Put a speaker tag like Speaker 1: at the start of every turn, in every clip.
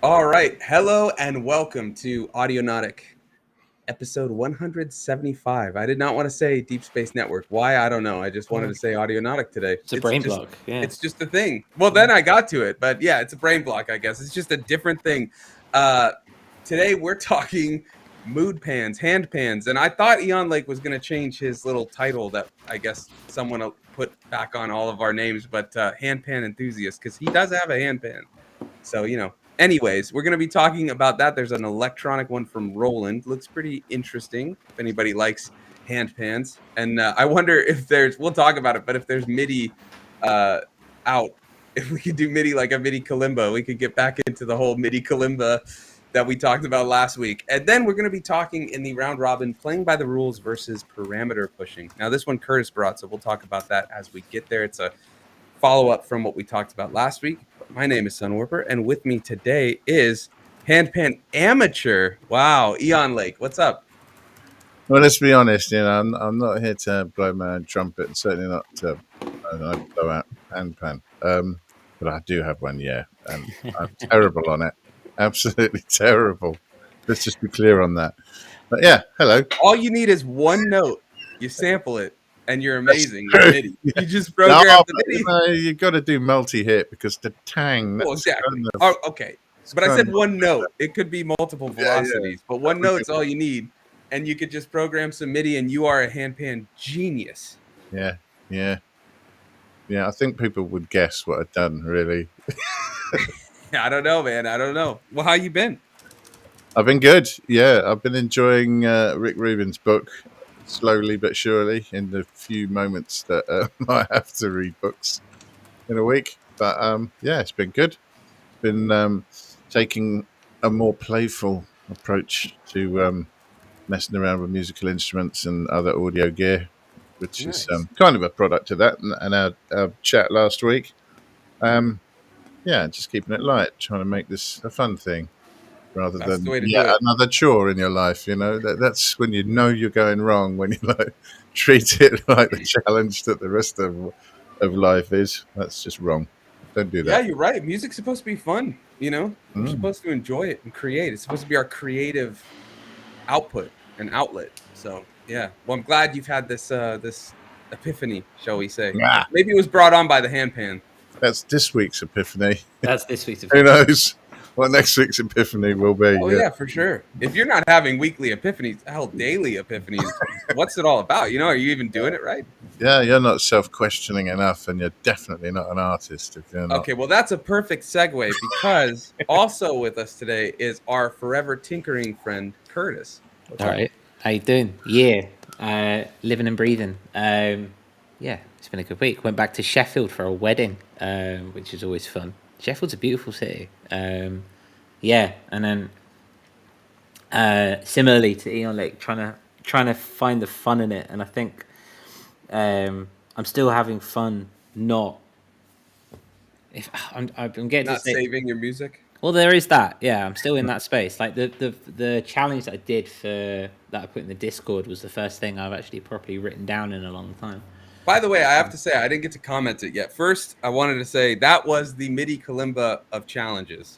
Speaker 1: All right. Hello and welcome to Audionautic, episode 175. I did not want to say Deep Space Network. Why? I don't know. I just wanted to say Audionautic today.
Speaker 2: It's a brain block. Yeah.
Speaker 1: It's just a thing. Well, then I got to it, but yeah, it's a brain block, I guess. It's just a different thing. Uh, Today we're talking mood pans, hand pans, and I thought Eon Lake was going to change his little title that I guess someone put back on all of our names, but hand pan enthusiast, because he does have a hand pan. So, anyways, we're going to be talking about that. There's an electronic one from Roland. Looks pretty interesting if anybody likes hand pans. And I wonder if we'll talk about it, but if there's MIDI out, if we could do MIDI like a MIDI kalimba, we could get back into the whole MIDI kalimba that we talked about last week. And then we're going to be talking in the round robin, playing by the rules versus parameter pushing. Now, this one Curtis brought, so we'll talk about that as we get there. It's a follow-up from what we talked about last week. My name is Sunwarper, and with me today is handpan amateur. Wow, Eon Lake, what's up?
Speaker 3: Well, let's be honest. I'm not here to blow my own trumpet, and certainly not to blow out handpan. But I do have one, yeah, and I'm terrible on it. Absolutely terrible. Let's just be clear on that. But yeah, hello.
Speaker 1: All you need is one note. You sample it, and you're amazing. MIDI. You just program the MIDI.
Speaker 3: You've got to do multi-hit because the tang.
Speaker 1: Well, exactly. Okay, but I said one note. It could be multiple velocities, but one note's all you need, and you could just program some MIDI, and you are a handpan genius.
Speaker 3: Yeah. I think people would guess what I've done, really.
Speaker 1: I don't know, man. I don't know. Well, how you been?
Speaker 3: I've been good. Yeah, I've been enjoying Rick Rubin's book slowly but surely in the few moments that I have to read books in a week. But yeah, it's been good. Been taking a more playful approach to messing around with musical instruments and other audio gear, which is kind of a product of that and our chat last week. Yeah, just keeping it light, trying to make this a fun thing rather than another chore in your life. That's when you're going wrong, when you treat it like the challenge that the rest of life is. That's just wrong. Don't do that.
Speaker 1: Yeah, you're right. Music's supposed to be fun. We're supposed to enjoy it and create. It's supposed to be our creative output and outlet. So yeah, well, I'm glad you've had this epiphany, shall we say?
Speaker 3: Yeah.
Speaker 1: Maybe it was brought on by the handpan.
Speaker 3: That's this week's epiphany.
Speaker 2: That's this week's epiphany.
Speaker 3: Who knows what next week's epiphany will be?
Speaker 1: Oh yeah, for sure. If you're not having weekly epiphanies, hell, daily epiphanies. What's it all about? Are you even doing it right?
Speaker 3: Yeah, you're not self-questioning enough, and you're definitely not an artist if you're not.
Speaker 1: Okay, well, that's a perfect segue because also with us today is our forever tinkering friend, Curtis.
Speaker 2: All right. How you doing? Yeah. Living and breathing. Yeah, it's been a good week. Went back to Sheffield for a wedding, which is always fun. Sheffield's a beautiful city. Yeah, and then similarly to Eon Lake, trying to find the fun in it, and I think I'm still having fun. I'm getting
Speaker 1: not saving your music.
Speaker 2: Well, there is that. Yeah, I'm still in that space. Like the challenge that I did that I put in the Discord was the first thing I've actually properly written down in a long time.
Speaker 1: By the way, I have to say, I didn't get to comment it yet. First, I wanted to say that was the MIDI kalimba of challenges.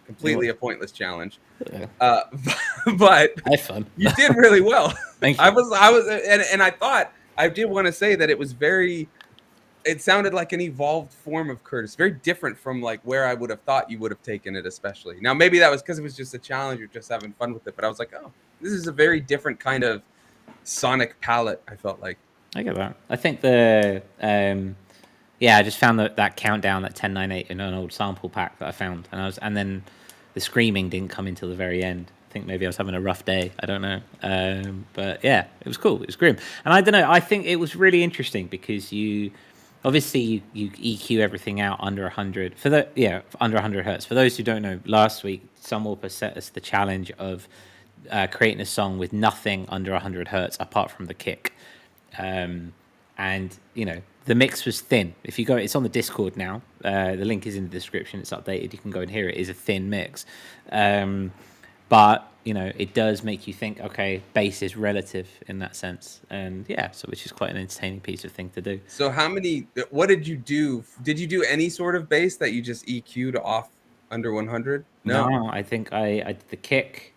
Speaker 1: Completely a pointless challenge.
Speaker 2: Yeah.
Speaker 1: But
Speaker 2: I had fun.
Speaker 1: You did really well.
Speaker 2: Thank you.
Speaker 1: I was, and I thought, I did want to say that it was it sounded like an evolved form of Curtis. Very different from like where I would have thought you would have taken it, especially. Now, maybe that was because it was just a challenge. You're just having fun with it. But I was like, oh, this is a very different kind of sonic palette, I felt like.
Speaker 2: I get that. I think I just found that countdown, that 10-9-8 in an old sample pack that I found, and then the screaming didn't come until the very end. I think maybe I was having a rough day. I don't know. But yeah, it was cool. It was grim, and I don't know. I think it was really interesting because you EQ everything out under 100 under 100 hertz. For those who don't know, last week Sunwarper set us the challenge of creating a song with nothing under 100 hertz apart from the kick. And the mix was thin. If you go, it's on the Discord now. The link is in the description. It's updated. You can go and hear it. It's a thin mix, but it does make you think. Okay, bass is relative in that sense, and which is quite an entertaining piece of thing to do.
Speaker 1: So, what did you do? Did you do any sort of bass that you just EQ'd off Under 100?
Speaker 2: No, I think I did the kick.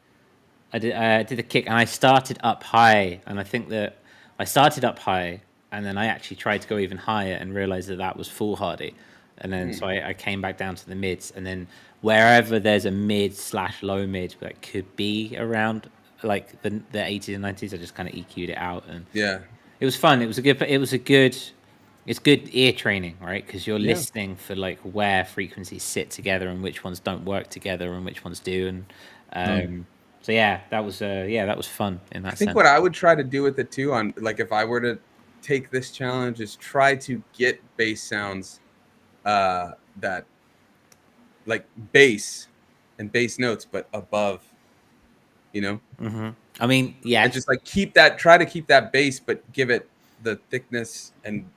Speaker 2: I did the kick, and I started up high, and I think that I started up high, and then I actually tried to go even higher and realized that that was foolhardy, and then so I came back down to the mids, and then wherever there's a mid slash low mid that could be around like the 80s and 90s, I just kind of EQ'd it out, and
Speaker 1: Yeah.
Speaker 2: it was fun. It's good ear training, right? Because you're
Speaker 1: Yeah.
Speaker 2: listening for like where frequencies sit together and which ones don't work together and which ones do, and so yeah, that was fun in that
Speaker 1: I think
Speaker 2: sense.
Speaker 1: what I would try to do with it too, on like if I were to take this challenge, is try to get bass sounds that like bass and bass notes, but above, you know,
Speaker 2: I mean, yeah,
Speaker 1: and just like try to keep that bass, but give it the thickness and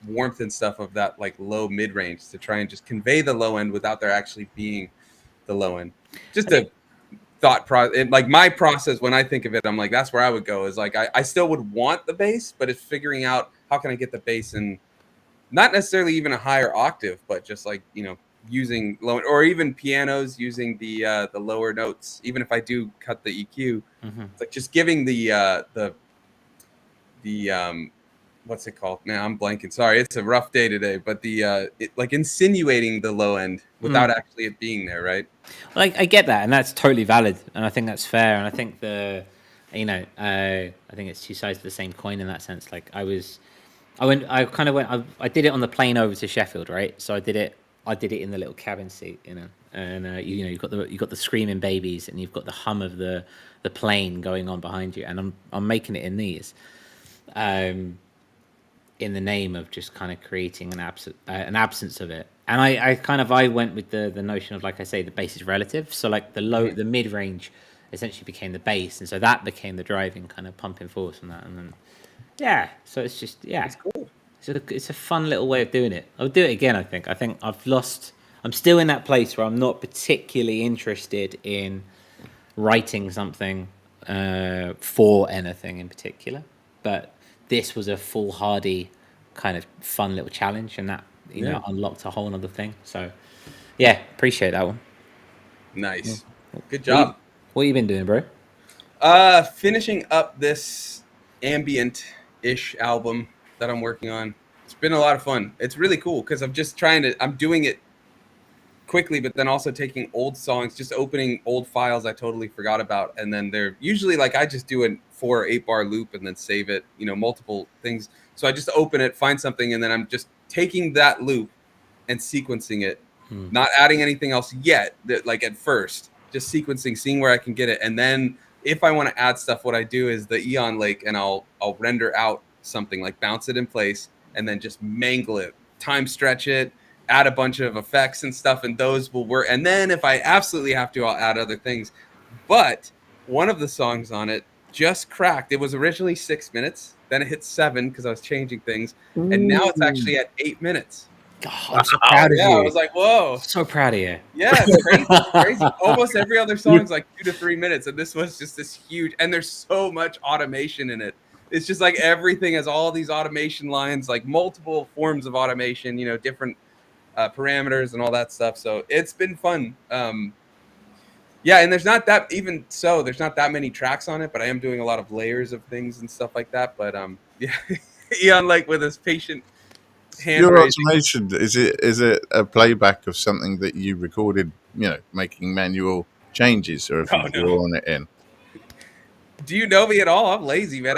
Speaker 1: warmth and stuff of that like low mid range to try and just convey the low end without there actually being the low end. Just a thought process. Like my process when I think of it, I'm like, that's where I would go, is like I still would want the bass, but it's figuring out how can I get the bass in not necessarily even a higher octave, but just like, using low, or even pianos using the lower notes. Even if I do cut the EQ, it's like just giving the what's it called? Man, I'm blanking. Sorry, it's a rough day today. But like insinuating the low end without actually it being there, right?
Speaker 2: like I get that, and that's totally valid, and I think that's fair, and I think I think it's two sides of the same coin in that sense. Like I did it on the plane over to Sheffield, right? So I did it in the little cabin seat, and you've got the screaming babies, and you've got the hum of the plane going on behind you, and I'm making it in these, in the name of just kind of creating an absence of it. And I went with the notion of, like I say, the bass is relative. So like the mid range essentially became the bass, and so that became the driving kind of pumping force on that, and then. Yeah, so it's just
Speaker 1: It's cool.
Speaker 2: it's a fun little way of doing it. I'll do it again. I think I'm still in that place where I'm not particularly interested in writing something for anything in particular, but this was a foolhardy kind of fun little challenge, and that unlocked a whole other thing. So yeah, appreciate that one.
Speaker 1: Nice. Good job.
Speaker 2: What you been doing, bro?
Speaker 1: Finishing up this ambient-ish album that I'm working on. It's been a lot of fun. It's really cool because I'm doing it quickly, but then also taking old songs, just opening old files I totally forgot about, and then they're usually like I just do a 4 or 8 bar loop and then save it, multiple things. So I just open it, find something, and then I'm just taking that loop and sequencing it, not adding anything else yet. Like at first, just sequencing, seeing where I can get it, and then if I want to add stuff, what I do is the Eon Lake, and I'll render out something, like bounce it in place, and then just mangle it, time stretch it, add a bunch of effects and stuff, and those will work. And then if I absolutely have to, I'll add other things. But one of the songs on it just cracked. It was originally 6 minutes, then it hit 7 because I was changing things, and now it's actually at 8 minutes.
Speaker 2: Oh, I'm so proud of you.
Speaker 1: I was like, whoa.
Speaker 2: So proud of you.
Speaker 1: Yeah, it's crazy. Crazy. Almost every other song is like 2 to 3 minutes, and this was just this huge, and there's so much automation in it. It's just like everything has all these automation lines, like multiple forms of automation, different parameters and all that stuff. So it's been fun. Yeah, and there's not that many tracks on it, but I am doing a lot of layers of things and stuff like that. But yeah, Eon, like with his patient hand
Speaker 3: Your
Speaker 1: raising.
Speaker 3: automation, is it a playback of something that you recorded, making manual changes, or if you drawn it in?
Speaker 1: Do you know me at all? I'm lazy, man.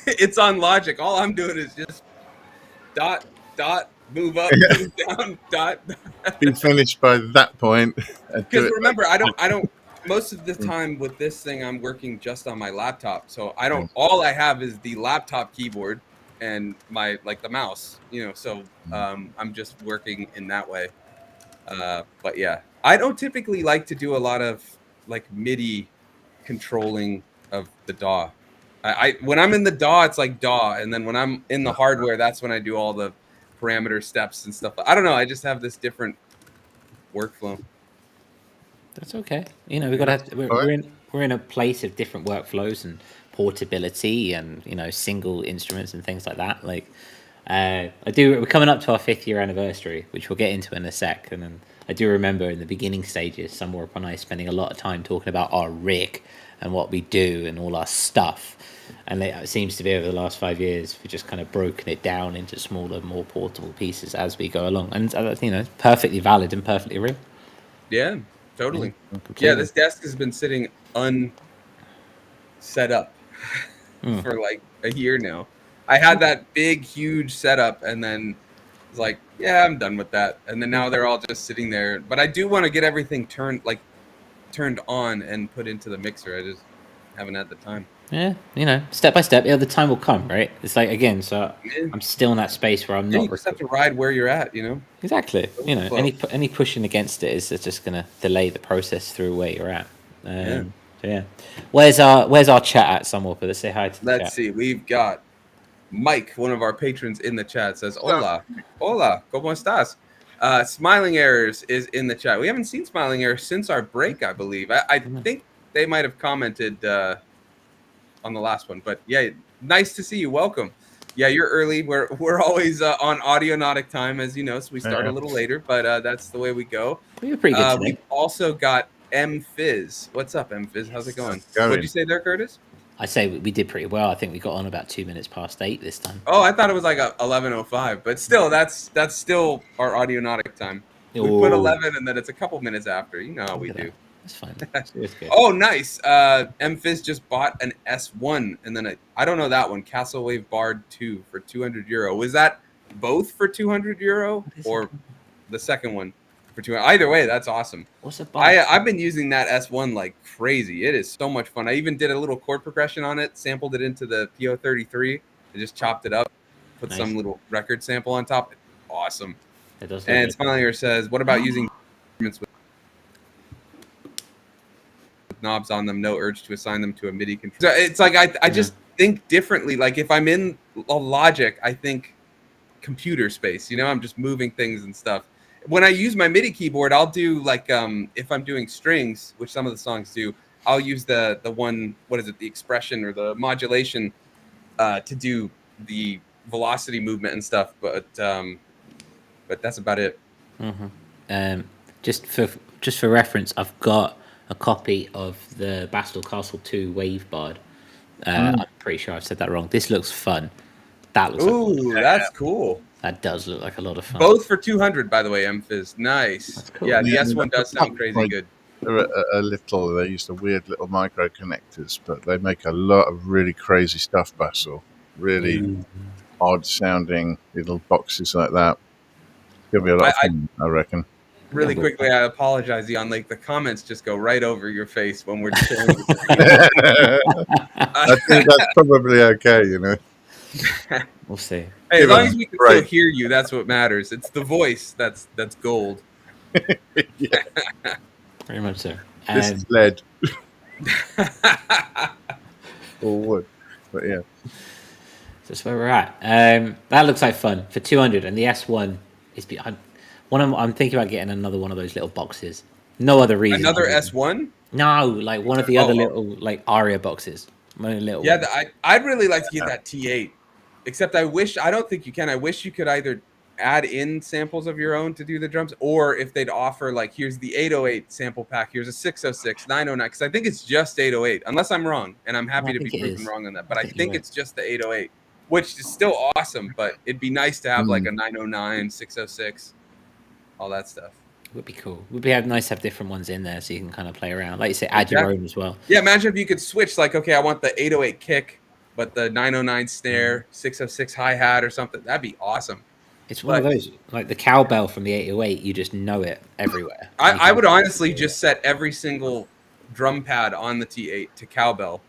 Speaker 1: It's on Logic. All I'm doing is just dot, move up, move down, dot.
Speaker 3: Be finished by that point.
Speaker 1: Because remember, I don't. Most of the time with this thing, I'm working just on my laptop, so all I have is the laptop keyboard and my the mouse, So I'm just working in that way. But yeah, I don't typically like to do a lot of like MIDI controlling of the DAW. When I'm in the DAW, it's like DAW, and then when I'm in the hardware, that's when I do all the parameter steps and stuff. I don't know. I just have this different workflow.
Speaker 2: That's okay. We're in a place of different workflows and portability and single instruments and things like that. Like We're coming up to our 5th year anniversary, which we'll get into in a sec. And then I do remember in the beginning stages, Sunwarper and I spending a lot of time talking about our rig and what we do and all our stuff. And it seems to be over the last 5 years, we've just kind of broken it down into smaller, more portable pieces as we go along. And, perfectly valid and perfectly real.
Speaker 1: Yeah, totally.
Speaker 2: Completely.
Speaker 1: Yeah, this desk has been sitting unset up for like a year now. I had that big, huge setup, and then it's like, yeah, I'm done with that. And then now they're all just sitting there. But I do want to get everything turned on and put into the mixer. I just haven't had the time.
Speaker 2: Yeah, step by step, the time will come, right? It's like, again, so I'm still in that space where I'm not.
Speaker 1: You just have to ride where you're at,
Speaker 2: Exactly. Any pushing against it is just going to delay the process through where you're at. So yeah. Where's our chat at, Sunwarper? Let's say hi to the chat.
Speaker 1: Let's see. We've got Mike, one of our patrons in the chat, says, Hola, ¿cómo estás? Smiling Errors is in the chat. We haven't seen Smiling Errors since our break, I believe. I think they might have commented on the last one, but yeah, nice to see you. Welcome. Yeah, you're early. We're always on Audionautic time, as you know, so we start a little later, but that's the way we go.
Speaker 2: You're pretty good today.
Speaker 1: We've also got M Fizz. What's up, M Fizz? How's it going? What'd you say there, Curtis?
Speaker 2: I say we did pretty well. I think we got on about 2 minutes past 8 this time.
Speaker 1: Oh, I thought it was like 11:05, but still, that's still our Audionautic time. We put 11, and then it's a couple minutes after. You know how we do.
Speaker 2: That's fine. That's good.
Speaker 1: Oh, nice. M Fizz just bought an S1, and then I don't know that one. Castle Wave Bard 2 for €200. Was that both for €200 or the second one for $200? Either way, that's awesome.
Speaker 2: What's it?
Speaker 1: I've been using that S1 like crazy. It is so much fun. I even did a little chord progression on it, sampled it into the PO33, and just chopped it up, put some little record sample on top. Awesome.
Speaker 2: It does.
Speaker 1: And Smiler says, "What about using instruments with knobs on them? No urge to assign them to a MIDI control." So it's like I just think differently. Like if I'm in Logic, I think computer space. I'm just moving things and stuff. When I use my MIDI keyboard, I'll do like if I'm doing strings, which some of the songs do, I'll use the one, what is it, the expression or the modulation to do the velocity movement and stuff. But that's about it.
Speaker 2: Just for reference, I've got a copy of the Bastille Castle 2 Wave Bard. I'm pretty sure I've said that wrong. This looks fun. That looks
Speaker 1: that's cool.
Speaker 2: That does look like a lot of fun.
Speaker 1: Both for 200, by the way, M Fizz. Nice.
Speaker 2: That's cool.
Speaker 1: Yeah, the S1 does sound crazy good.
Speaker 3: They're they use the weird little micro connectors, but they make a lot of really crazy stuff, Bastille. Really odd sounding little boxes like that. Gonna be a lot of fun, I reckon.
Speaker 1: Really quickly, I apologize, Ian. Like the comments just go right over your face when we're chilling.
Speaker 3: I think that's probably okay,
Speaker 2: We'll see.
Speaker 1: Hey, as long as we can still hear you, that's what matters. It's the voice that's gold.
Speaker 2: Yeah. Very much so.
Speaker 3: This is lead. Or wood. But yeah.
Speaker 2: That's where we're at. That looks like fun for 200, and the S1 is. I'm thinking about getting another one of those little boxes. No other reason.
Speaker 1: Another S1?
Speaker 2: No, like one of the other little like Aria boxes.
Speaker 1: I'd really like to get that T8. Except I don't think you can. I wish you could either add in samples of your own to do the drums, or if they'd offer like, here's the 808 sample pack, here's a 606, 909, because I think it's just 808, unless I'm wrong, and I'm happy to be proven wrong on that. But I think it's just the 808, which is still awesome, but it'd be nice to have like a 909, 606, all that stuff.
Speaker 2: Would be cool. Would be nice to have different ones in there so you can kind of play around. Like you say, add your own as well.
Speaker 1: Yeah, imagine if you could switch, like, okay, I want the 808 kick, but the 909 snare, 606 hi-hat or something. That'd be awesome.
Speaker 2: It's one of those, like the cowbell from the 808, you just know it everywhere.
Speaker 1: I would honestly just set every single drum pad on the T8 to cowbell.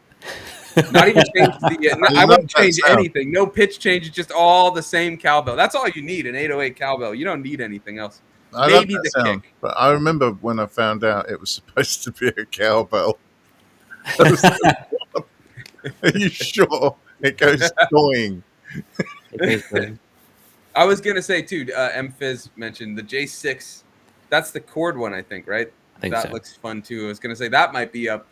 Speaker 1: Not even change I wouldn't change anything. No pitch change, just all the same cowbell. That's all you need, an 808 cowbell. You don't need anything else. Maybe the sound, kick.
Speaker 3: But I remember when I found out it was supposed to be a cowbell. Are you sure? It goes going.
Speaker 1: I was going to say, too, M Fizz mentioned the J6. That's the chord one, I think, right?
Speaker 2: I think
Speaker 1: that looks fun, too. I was going to say that might be up.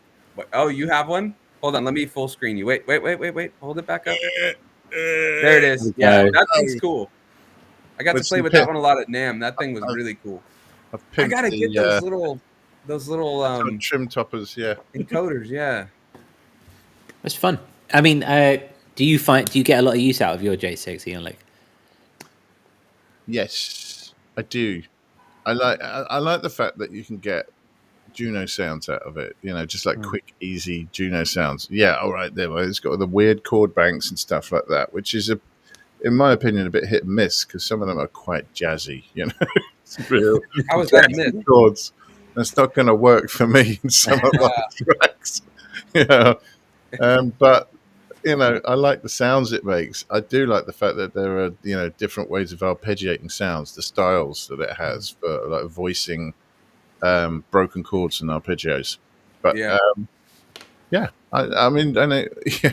Speaker 1: Oh, you have one? Hold on. Let me full screen you. Wait. Hold it back up. There it is. Yeah,
Speaker 2: Okay.
Speaker 1: that thing's cool. I got to
Speaker 3: What's
Speaker 1: play
Speaker 3: the
Speaker 1: with
Speaker 3: pit?
Speaker 1: that one a lot at NAMM. That thing was
Speaker 3: I've,
Speaker 1: really cool.
Speaker 3: I've
Speaker 1: I
Speaker 3: pimped
Speaker 1: gotta get
Speaker 3: the
Speaker 1: those little
Speaker 3: trim toppers. Yeah.
Speaker 1: encoders. Yeah.
Speaker 2: That's fun. I mean, do you get a lot of use out of your J6, Ian? Like,
Speaker 3: Yes, I do. I like the fact that you can get Juno sounds out of it. You know, just like quick, easy Juno sounds. Yeah, all right, there. Well, it's got the weird chord banks and stuff like that, which is in my opinion, a bit hit and miss because some of them are quite jazzy. You know, it's real
Speaker 1: How was that a myth?
Speaker 3: chords. That's not going to work for me in some of my tracks. Yeah, but you know, I like the sounds it makes. I do like the fact that there are different ways of arpeggiating sounds, the styles that it has for like voicing broken chords and arpeggios. But
Speaker 1: Yeah.
Speaker 3: yeah, I mean, I know,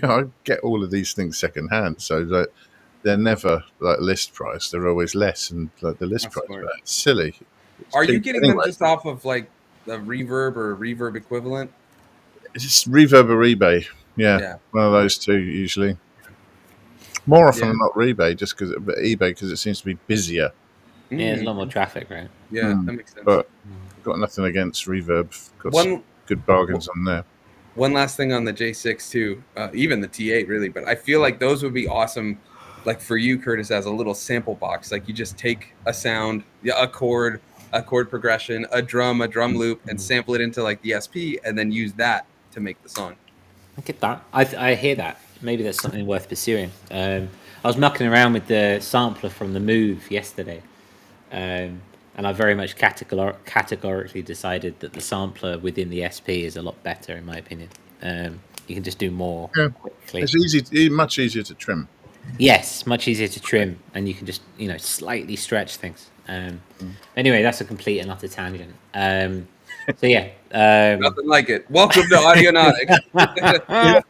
Speaker 3: I get all of these things secondhand, so that they're never like list price. They're always less, and like the list
Speaker 1: That's
Speaker 3: price,
Speaker 1: smart.
Speaker 3: but it's silly. It's
Speaker 1: Are you
Speaker 3: cheap
Speaker 1: getting them
Speaker 3: anyway.
Speaker 1: just off of like the reverb or reverb equivalent?
Speaker 3: It's just Reverb or eBay. Yeah,
Speaker 1: Yeah.
Speaker 3: one of those two usually. More often
Speaker 1: Yeah.
Speaker 3: than not, eBay, just because eBay because it seems to be busier.
Speaker 2: yeah, there's a
Speaker 1: Mm,
Speaker 2: lot more traffic, right?
Speaker 1: yeah, that makes sense.
Speaker 3: But got nothing against Reverb. Got some
Speaker 1: One
Speaker 3: good bargains on there.
Speaker 1: one last thing on the J6 too, even the T8 really, but I feel like those would be awesome, like for you, Curtis, as a little sample box. Like you just take a sound, a chord progression, a drum loop, and sample it into like the SP, and then use that to make the song.
Speaker 2: I get that. I hear that. Maybe that's something worth pursuing. I was mucking around with the sampler from the Move yesterday, and I very much categorically decided that the sampler within the SP is a lot better, in my opinion. You can just do more quickly.
Speaker 3: It's much easier to trim.
Speaker 2: Yes, much easier to trim, and you can just slightly stretch things. Anyway, that's a complete and utter tangent. So yeah,
Speaker 1: Nothing like it. Welcome to Audionautics.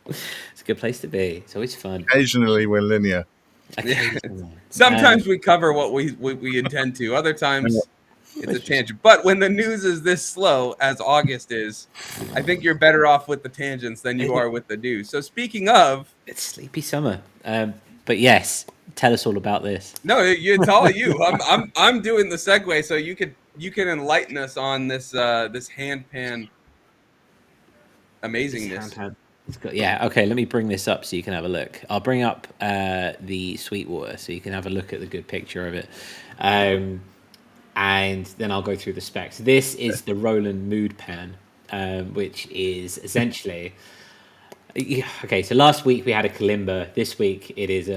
Speaker 2: it's a good place to be. It's always fun.
Speaker 3: Occasionally, we're linear.
Speaker 1: Sometimes we cover what we intend to. Other times it's a tangent. But when the news is this slow, as August is, I think you're better off with the tangents than you are with the news. So speaking of,
Speaker 2: It's sleepy summer. But yes, tell us all about this.
Speaker 1: no, it's all you. I'm doing the segue, so you can enlighten us on this this hand pan amazingness.
Speaker 2: Yeah, okay, let me bring this up so you can have a look. I'll bring up the Sweetwater so you can have a look at the good picture of it. And then I'll go through the specs. This is the Roland Mood Pan, which is essentially... Okay, so last week we had a kalimba. This week it's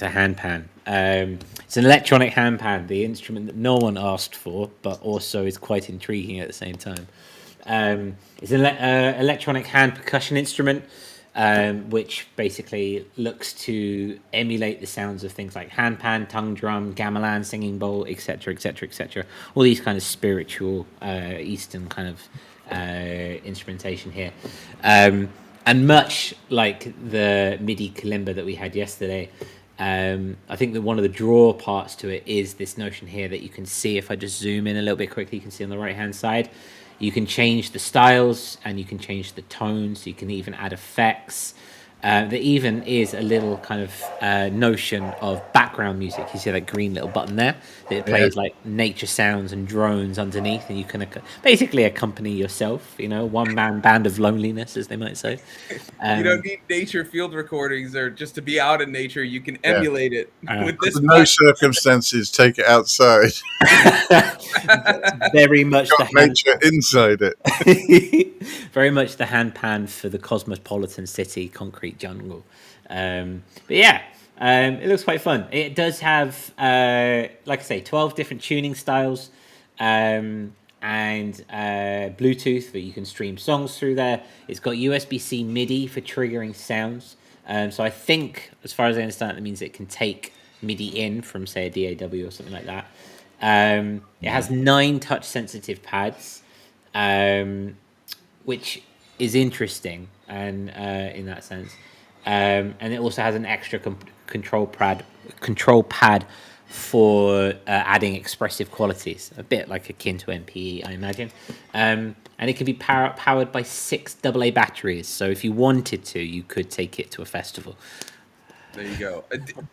Speaker 2: a hand pan. It's an electronic hand pan, the instrument that no one asked for, but also is quite intriguing at the same time. It's an electronic hand percussion instrument, which basically looks to emulate the sounds of things like handpan, tongue drum, gamelan, singing bowl, etc., etc., etc. All these kind of spiritual Eastern kind of instrumentation here. And much like the MIDI kalimba that we had yesterday, I think that one of the draw parts to it is this notion here that you can see, if I just zoom in a little bit quickly, you can see on the right-hand side, you can change the styles and you can change the tones. You can even add effects. There even is a little kind of notion of background music. You see that green little button there? It plays like nature sounds and drones underneath, and you can basically accompany yourself, one-man band of loneliness, as they might say.
Speaker 1: You don't need nature field recordings or just to be out in nature. You can emulate it with this.
Speaker 3: Under no circumstances take it outside.
Speaker 2: Very much
Speaker 3: Got nature inside it.
Speaker 2: Very much the hand pan for the cosmopolitan city concrete jungle. But yeah, it looks quite fun. It does have, like I say, 12 different tuning styles, and Bluetooth that you can stream songs through there. It's got USB-C MIDI for triggering sounds. So I think, as far as I understand, that means it can take MIDI in from, say, a DAW or something like that. It has 9 touch-sensitive pads, which is interesting, and in that sense, and it also has an extra control pad for adding expressive qualities, a bit like akin to MPE, I imagine. And it can be powered by 6 AA batteries. So if you wanted to, you could take it to a festival.
Speaker 1: There you go.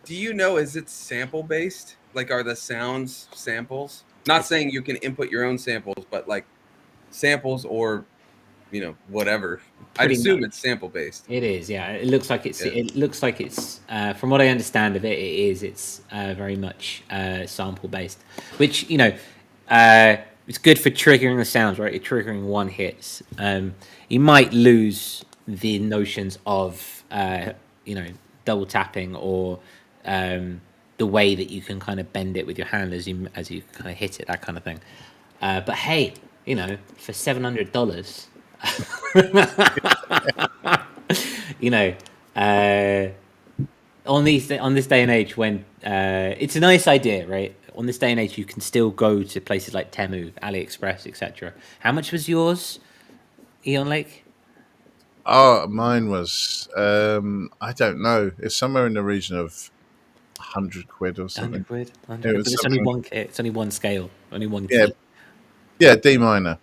Speaker 1: Do you know, is it sample based? Like, are the sounds samples? Not saying you can input your own samples, but like samples or, whatever. I'd
Speaker 2: Pretty
Speaker 1: assume
Speaker 2: much.
Speaker 1: it's sample based.
Speaker 2: It is, yeah. It looks like it's.
Speaker 1: Yeah.
Speaker 2: It looks like it's. From what I understand of it, it is. It's very much sample based, which it's good for triggering the sounds. Right, you're triggering one hits. You might lose the notions of double tapping or the way that you can kind of bend it with your hand as you kind of hit it, that kind of thing. But hey, for $700. On this day and age when it's a nice idea, right? On this day and age, you can still go to places like Temu, AliExpress, etc. How much was yours, Eon Lake?
Speaker 3: Oh, mine was I don't know. It's somewhere in the region of 100 quid or something.
Speaker 2: 100 quid. 100
Speaker 3: It
Speaker 2: quid.
Speaker 3: was
Speaker 2: But it's only one. It's only one scale, only one key.
Speaker 3: Yeah, yeah, D minor,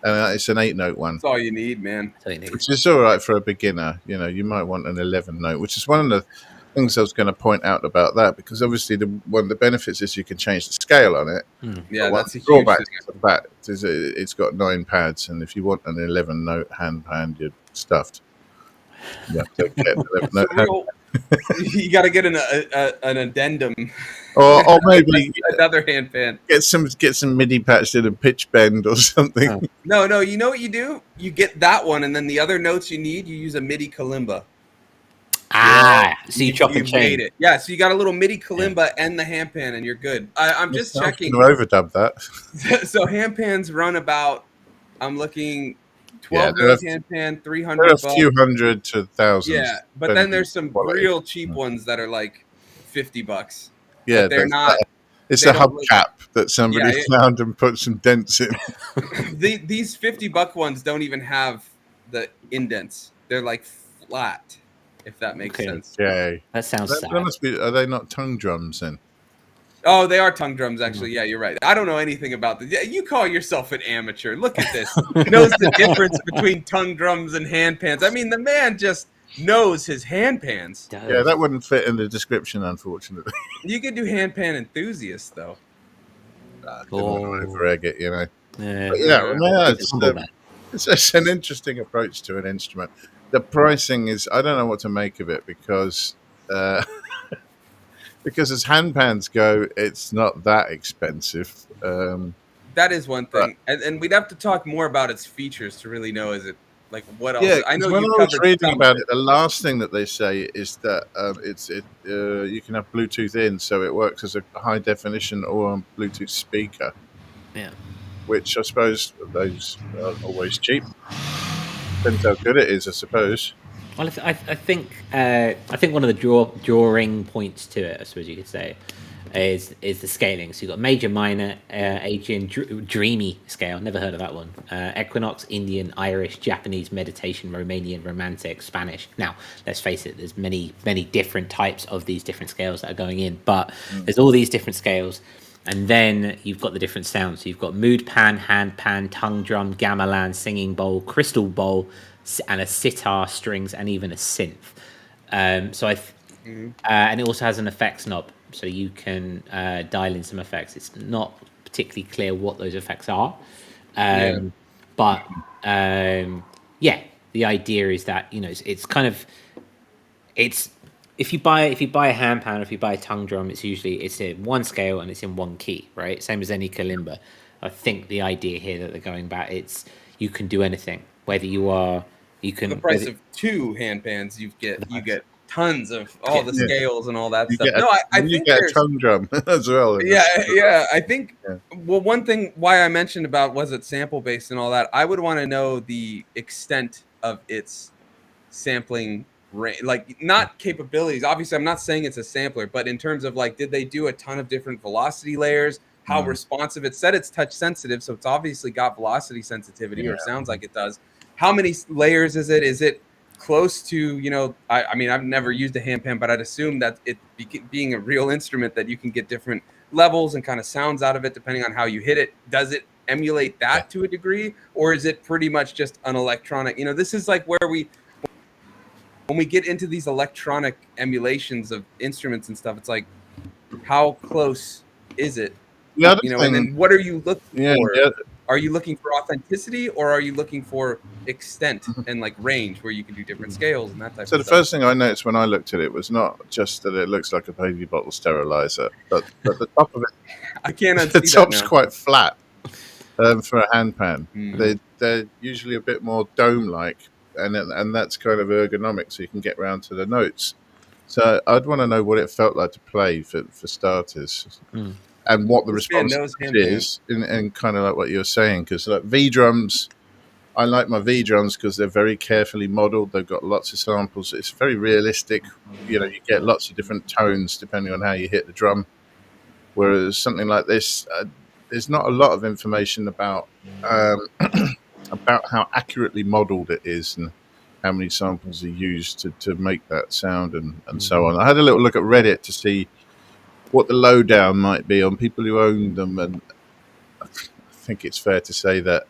Speaker 3: and it's an 8-note one.
Speaker 1: That's all you need, man.
Speaker 2: So you need.
Speaker 3: Which is all right for a beginner. You might want an 11-note, which is one of the things I was going to point out about that, because obviously one of the benefits is you can change the scale on it.
Speaker 1: Yeah,
Speaker 3: But
Speaker 1: that's a huge
Speaker 3: drawback
Speaker 1: thing.
Speaker 3: to the fact is it's got 9 pads, and if you want an 11-note hand pan, you're stuffed. You have to get an 11-note hand.
Speaker 1: You got to get an addendum,
Speaker 3: Or maybe
Speaker 1: another hand pan.
Speaker 3: get some MIDI patched in a pitch bend or something.
Speaker 2: Oh.
Speaker 1: No, you know what you do? You get that one, and then the other notes you need, you use a MIDI kalimba.
Speaker 2: So you chop and
Speaker 1: You made
Speaker 2: change.
Speaker 1: it. Yeah, so you got a little MIDI kalimba and the hand pan, and you're good. I'm just checking.
Speaker 3: I'm gonna overdub that.
Speaker 1: So hand pans run about, I'm looking, 12
Speaker 3: Yeah,
Speaker 1: hand pan,
Speaker 3: There are
Speaker 1: 300
Speaker 3: a few hundred to thousands.
Speaker 1: Yeah, but then there's some
Speaker 3: quality.
Speaker 1: real cheap ones that are like $50.
Speaker 3: Yeah,
Speaker 1: but they're not.
Speaker 3: It's
Speaker 1: they
Speaker 3: a
Speaker 1: don't
Speaker 3: hubcap that somebody found and put some dents in.
Speaker 1: These $50 ones don't even have the indents. They're like flat, if that makes sense.
Speaker 3: Yeah,
Speaker 2: That sounds sad.
Speaker 3: Are they not tongue drums then?
Speaker 1: Oh, they are tongue drums, actually. Yeah, you're right. I don't know anything about this. Yeah, you call yourself an amateur. Look at this. He knows the difference between tongue drums and hand pans. I mean, the man just knows his hand pans.
Speaker 3: Yeah, that wouldn't fit in the description, unfortunately.
Speaker 1: You could do hand pan enthusiast, though.
Speaker 3: Didn't want to over-egg it,
Speaker 2: Yeah,
Speaker 3: it's an interesting approach to an instrument. The pricing is, I don't know what to make of it, because as hand pans go, it's not that expensive.
Speaker 1: That is one thing, and we'd have to talk more about its features to really know. Is it like what else?
Speaker 3: Yeah,
Speaker 1: I know
Speaker 3: when
Speaker 1: you
Speaker 3: I was
Speaker 1: covered
Speaker 3: reading
Speaker 1: some
Speaker 3: about
Speaker 1: of
Speaker 3: it, the last thing that they say is that you can have Bluetooth in, so it works as a high definition or a Bluetooth speaker.
Speaker 2: Yeah.
Speaker 3: Which I suppose those are always cheap. Depends how good it is, I suppose.
Speaker 2: Well, I think one of the drawing points to it, I suppose you could say, is the scaling. So you've got major, minor, Asian, dreamy scale. Never heard of that one. Equinox, Indian, Irish, Japanese, meditation, Romanian, romantic, Spanish. Now, let's face it, there's many different types of these different scales that are going in, but there's all these different scales. And then you've got the different sounds. So you've got mood pan, hand pan, tongue drum, gamelan, singing bowl, crystal bowl, and a sitar, strings, and even a synth. And it also has an effects knob, so you can dial in some effects. It's not particularly clear what those effects are, but the idea is that it's kind of if you buy a hand pan or if you buy a tongue drum, it's in one scale and it's in one key, right? Same as any kalimba. I think the idea here that they're going back, it's you can do anything. Whether you can
Speaker 1: the price of 2 hand pans, you get tons of all the scales and all that stuff. I think
Speaker 3: you get a tongue drum as well.
Speaker 1: Yeah. I think well, one thing why I mentioned about was it sample based and all that, I would want to know the extent of its sampling range, like not capabilities. Obviously, I'm not saying it's a sampler, but in terms of like, did they do a ton of different velocity layers? How responsive? It said it's touch sensitive, so it's obviously got velocity sensitivity, or sounds like it does. How many layers is it? Is it close to, I mean, I've never used a hand pan, but I'd assume that it being a real instrument that you can get different levels and kind of sounds out of it depending on how you hit it. Does it emulate that to a degree, or is it pretty much just an electronic? This is like where when we get into these electronic emulations of instruments and stuff, it's like, how close is it?
Speaker 3: The other
Speaker 1: You know,
Speaker 3: thing,
Speaker 1: and then what are you looking
Speaker 3: yeah,
Speaker 1: for?
Speaker 3: yeah.
Speaker 1: Are you looking for authenticity, or are you looking for extent and like range where you can do different scales and that type
Speaker 3: So
Speaker 1: of
Speaker 3: the
Speaker 1: stuff?
Speaker 3: first thing I noticed when I looked at it was not just that it looks like a baby bottle sterilizer, but the top of it,
Speaker 1: I can't
Speaker 3: the
Speaker 1: unsee that
Speaker 3: top's
Speaker 1: now.
Speaker 3: quite flat for a hand pan.
Speaker 1: Mm.
Speaker 3: They're usually a bit more dome-like, and that's kind of ergonomic, so you can get round to the notes. So I'd want to know what it felt like to play for starters, and what the
Speaker 1: This band
Speaker 3: response
Speaker 1: knows hand pan.
Speaker 3: is, and kind of like what you were saying, because like V drums. I like my V drums because they're very carefully modeled. They've got lots of samples. It's very realistic. You know, you get lots of different tones depending on how you hit the drum. Whereas something like this, there's not a lot of information about about how accurately modeled it is and how many samples are used to make that sound and so on. I had a little look at Reddit to see what the lowdown might be on people who own them, and I think it's fair to say that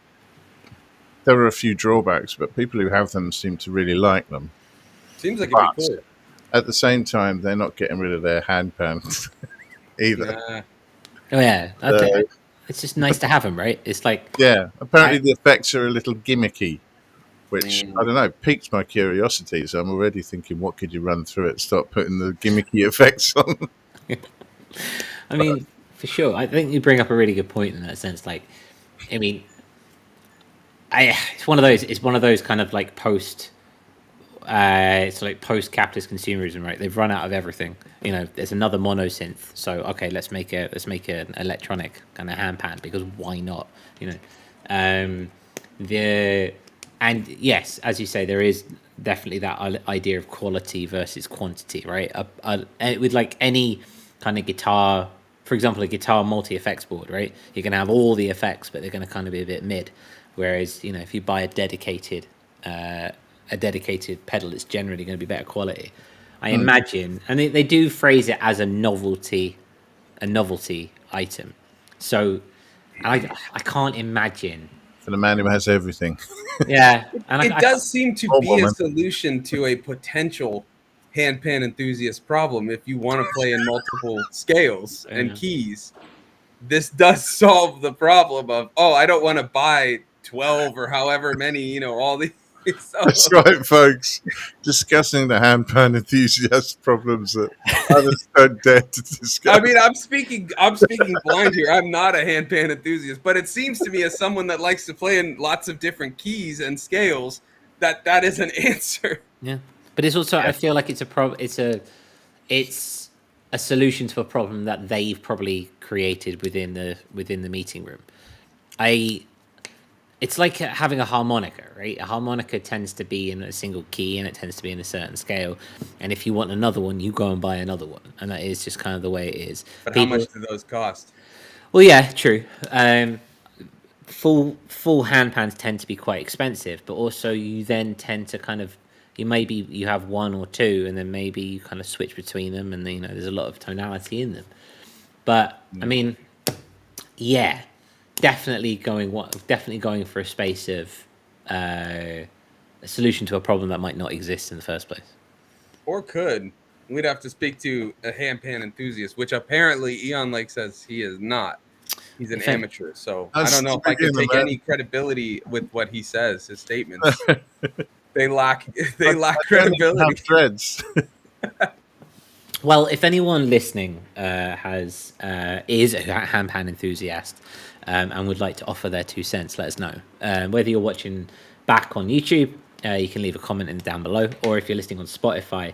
Speaker 3: there are a few drawbacks, but people who have them seem to really like them.
Speaker 1: Seems like it'd be
Speaker 3: But
Speaker 1: cool.
Speaker 3: at the same time, they're not getting rid of their hand pans either.
Speaker 1: Nah.
Speaker 2: Oh yeah, it's just nice to have them, right? It's like
Speaker 3: Yeah, apparently the effects are a little gimmicky, which
Speaker 1: Mm.
Speaker 3: I don't know, piqued my curiosity. So I'm already thinking, what could you run through it? Start putting the gimmicky effects on.
Speaker 2: I mean, for sure. I think you bring up a really good point in that sense. Like, I mean, it's one of those. It's one of those kind of like post. It's like post-capitalist consumerism, right? They've run out of everything. You know, there's another mono synth, so okay, let's make an electronic kind of hand pan because why not? You know, and yes, as you say, there is definitely that idea of quality versus quantity, right? With like any kind of guitar, for example, a guitar multi-effects board, right? You're gonna have all the effects, but they're gonna kind of be a bit mid. Whereas, you know, if you buy a dedicated pedal, it's generally going to be better quality. I imagine, and they do phrase it as a novelty item. So I can't imagine.
Speaker 3: For the man who has everything.
Speaker 2: Yeah, and
Speaker 1: It does seem to
Speaker 3: Oh,
Speaker 1: be a
Speaker 3: woman.
Speaker 1: solution to a potential hand pan enthusiast problem if you want to play in multiple scales and
Speaker 2: Yeah.
Speaker 1: keys. This does solve the problem of, oh, I don't want to buy 12 or however many, you know, all these. So,
Speaker 3: That's right, folks. Discussing the hand pan enthusiast problems that others don't dare to discuss.
Speaker 1: I mean, I'm speaking blind here. I'm not a hand pan enthusiast, but it seems to me, as someone that likes to play in lots of different keys and scales, that is an answer.
Speaker 2: Yeah, but it's also I feel like it's a solution to a problem that they've probably created within the meeting room. It's like having a harmonica, right? A harmonica tends to be in a single key and it tends to be in a certain scale. And if you want another one, you go and buy another one. And that is just kind of the way it is.
Speaker 1: But how much do those cost?
Speaker 2: Well, yeah, true. Full hand pans tend to be quite expensive, but also you then tend to kind of you have one or two, and then maybe you kind of switch between them, and you know there's a lot of tonality in them. But I mean, yeah, definitely going for a space of a solution to a problem that might not exist in the first place.
Speaker 1: Or could. We'd have to speak to a hand pan enthusiast, which apparently Eon Lake says he is not. He's an amateur, so I don't know if I can take any credibility with what he says. His statements they lack credibility.
Speaker 3: Have threads.
Speaker 2: Well, if anyone listening is a hand pan enthusiast and would like to offer their 2 cents, let us know. Whether you're watching back on YouTube, you can leave a comment down below, or if you're listening on Spotify,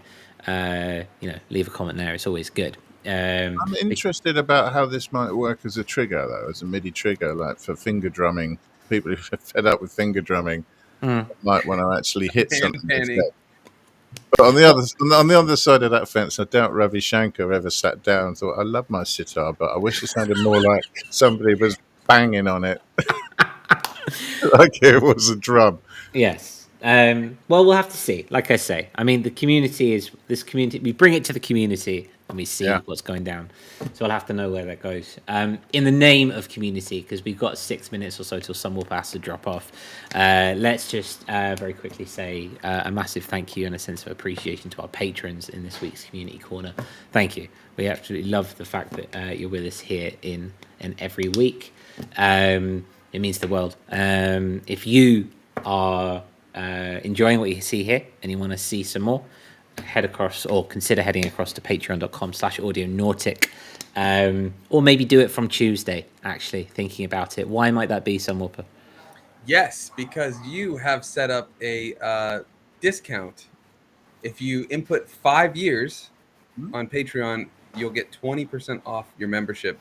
Speaker 2: leave a comment there. It's always good.
Speaker 3: I'm interested about how this might work as a trigger, though, as a MIDI trigger, like for finger drumming. People who are fed up with finger drumming might want to actually hit something instead. But on the other side of that fence, I doubt Ravi Shankar ever sat down and thought, "I love my sitar, but I wish it sounded more like somebody was banging on it, like it was a drum."
Speaker 2: Yes. Well, we'll have to see. Like I say, I mean, the community is this community. We bring it to the community and we see
Speaker 3: Yeah.
Speaker 2: what's going down. So I'll have to know where that goes. In the name of community, because we've got 6 minutes or so till Sunwarper has to drop off. Let's just very quickly say a massive thank you and a sense of appreciation to our patrons in this week's Community Corner. Thank you. We absolutely love the fact that you're with us here in every week. It means the world. If you are enjoying what you see here and you want to see some more, head across or consider heading across to patreon.com/audionautic, or maybe do it from Tuesday. Actually thinking about it, why might that be, Sunwarper?
Speaker 1: Yes, because you have set up a discount. If you input 5 years on Patreon, you'll get 20% off your membership.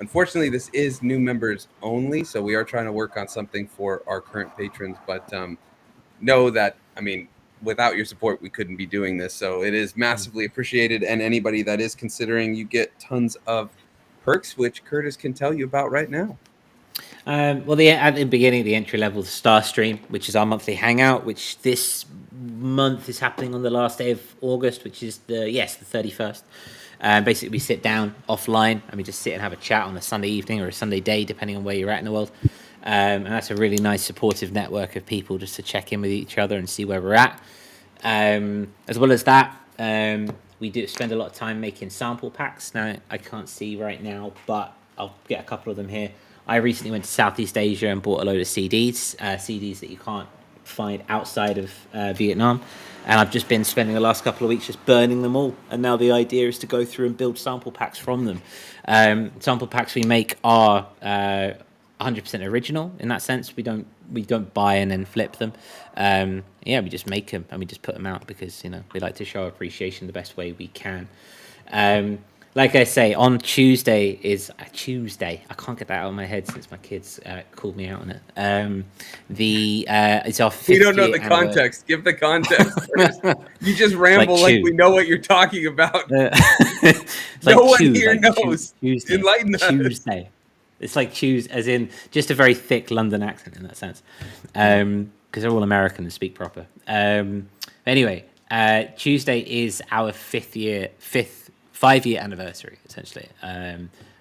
Speaker 1: Unfortunately, this is new members only, so we are trying to work on something for our current patrons, but know that, I mean, without your support, we couldn't be doing this. So it is massively appreciated. And anybody that is considering, you get tons of perks, which Curtis can tell you about right now.
Speaker 2: Well, at the beginning, the entry level Star Stream, which is our monthly hangout, which this month is happening on the last day of August, which is the 31st. Basically, we sit down offline and we just sit and have a chat on a Sunday evening or a Sunday day, depending on where you're at in the world. And that's a really nice supportive network of people just to check in with each other and see where we're at. As well as that, we do spend a lot of time making sample packs. Now, I can't see right now, but I'll get a couple of them here. I recently went to Southeast Asia and bought a load of CDs that you can't find outside of Vietnam. And I've just been spending the last couple of weeks just burning them all. And now the idea is to go through and build sample packs from them. Sample packs we make are 100% original in that sense. We don't buy and then flip them. We just make them and we just put them out because, we like to show appreciation the best way we can. Like I say, on Tuesday is a Tuesday. I can't get that out of my head since my kids called me out on it. It's our 50th
Speaker 1: We don't know the context. Give the context first. You just ramble like we know what you're talking about. No one here knows.
Speaker 2: Tuesday.
Speaker 1: Enlighten us.
Speaker 2: Tuesday. It's like choose, as in just a very thick London accent in that sense, because they're all American and speak proper. Anyway, Tuesday is our 5-year anniversary, essentially.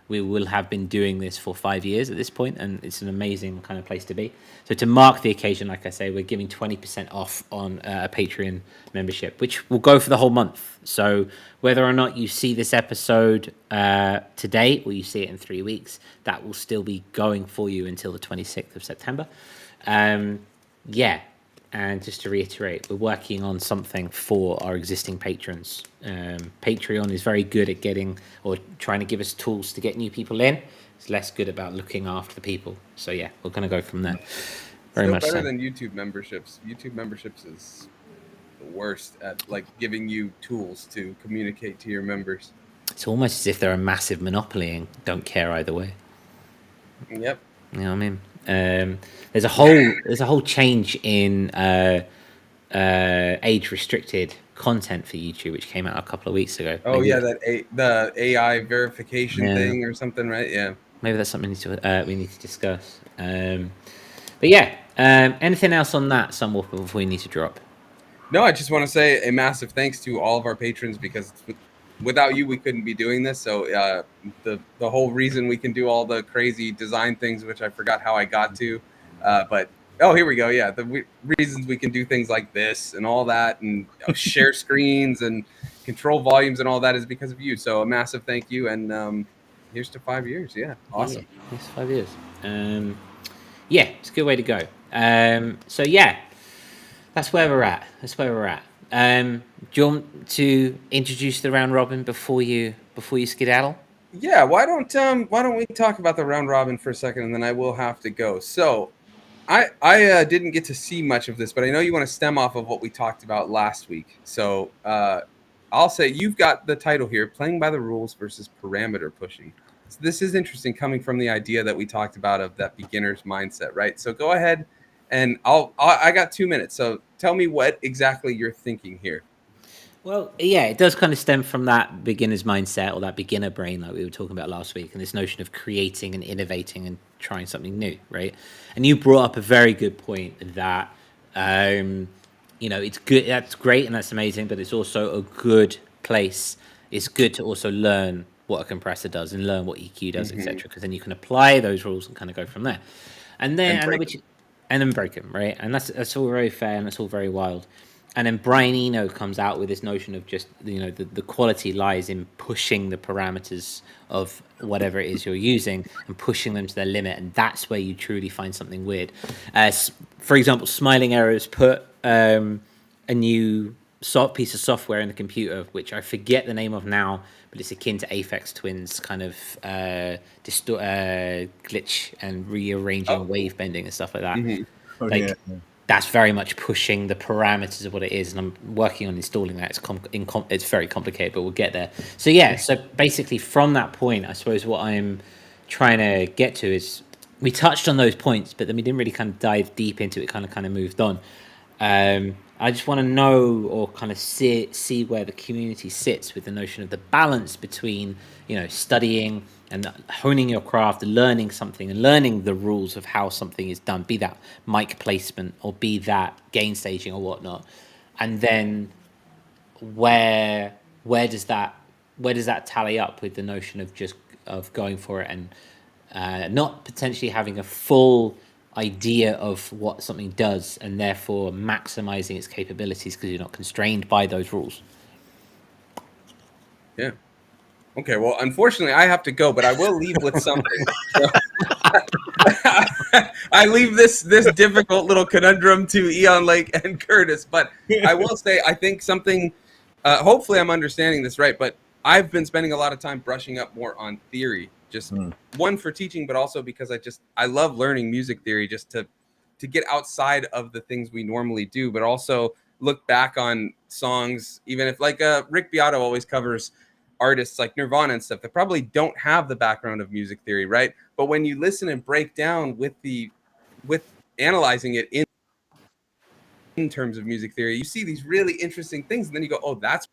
Speaker 2: We will have been doing this for 5 years at this point, and it's an amazing kind of place to be. So to mark the occasion, like I say, we're giving 20% off on a Patreon membership, which will go for the whole month. So whether or not you see this episode today or you see it in 3 weeks, that will still be going for you until the 26th of September. And just to reiterate, we're working on something for our existing patrons. Patreon is very good at getting or trying to give us tools to get new people in. It's less good about looking after the people. So yeah, we're going to go from there. Very much
Speaker 1: better
Speaker 2: so.
Speaker 1: than YouTube memberships. YouTube memberships is the worst at like giving you tools to communicate to your members.
Speaker 2: It's almost as if they're a massive monopoly and don't care either way.
Speaker 1: Yep.
Speaker 2: You know what I mean? There's a whole change in age restricted content for YouTube, which came out a couple of weeks ago.
Speaker 1: Oh maybe the AI verification thing or something, right? Yeah.
Speaker 2: Maybe that's something we need to discuss. But yeah, anything else on that, Sunwarper, before we need to drop?
Speaker 1: No, I just want to say a massive thanks to all of our patrons because without you, we couldn't be doing this. So the whole reason we can do all the crazy design things, which I forgot how I got to, but here we go. Yeah, the reasons we can do things like this and all that, and share screens and control volumes and all that is because of you. So a massive thank you, and here's to 5 years. Yeah, awesome.
Speaker 2: Yeah, it's 5 years. It's a good way to go. So yeah, that's where we're at. Do you want to introduce the round robin before you skedaddle?
Speaker 1: Yeah, why don't we talk about the round robin for a second, and then I will have to go. So I didn't get to see much of this, but I know you want to stem off of what we talked about last week. So I'll say you've got the title here, Playing by the Rules versus Parameter Pushing. So this is interesting coming from the idea that we talked about of that beginner's mindset, right? So go ahead, and I got 2 minutes. So tell me what exactly you're thinking here.
Speaker 2: Well, yeah, it does kind of stem from that beginner's mindset or that beginner brain like we were talking about last week, and this notion of creating and innovating and trying something new, right? And you brought up a very good point that It's good. That's great and that's amazing, but it's also a good place. It's good to also learn what a compressor does and learn what EQ does, etc. Because then you can apply those rules and kind of go from there. And then break them, right? And that's all very fair and that's all very wild. And then Brian Eno comes out with this notion of just the quality lies in pushing the parameters of whatever it is you're using and pushing them to their limit, and that's where you truly find something weird. For example, Smiling Arrows put a new piece of software in the computer, which I forget the name of now, but it's akin to Aphex Twin's kind of glitch and rearranging wave bending and stuff like that. That's very much pushing the parameters of what it is, and I'm working on installing that. It's very complicated, but we'll get there. So yeah, so basically from that point, I suppose what I'm trying to get to is we touched on those points, but then we didn't really kind of dive deep into it. Kind of moved on. I just want to know or kind of see where the community sits with the notion of the balance between studying and honing your craft, learning something and learning the rules of how something is done, be that mic placement or be that gain staging or whatnot, and then where does that tally up with the notion of going for it and not potentially having a full idea of what something does and therefore maximizing its capabilities because you're not constrained by those rules.
Speaker 1: Yeah. Okay, well, unfortunately, I have to go, but I will leave with something. I leave this difficult little conundrum to Eon Lake and Curtis, but I will say I think something. Hopefully, I'm understanding this right, but I've been spending a lot of time brushing up more on theory, just one for teaching, but also because I love learning music theory, just to get outside of the things we normally do, but also look back on songs, even if Rick Beato always covers artists like Nirvana and stuff that probably don't have the background of music theory, right? But when you listen and break down with analyzing it in terms of music theory, you see these really interesting things, and then you go, oh, that's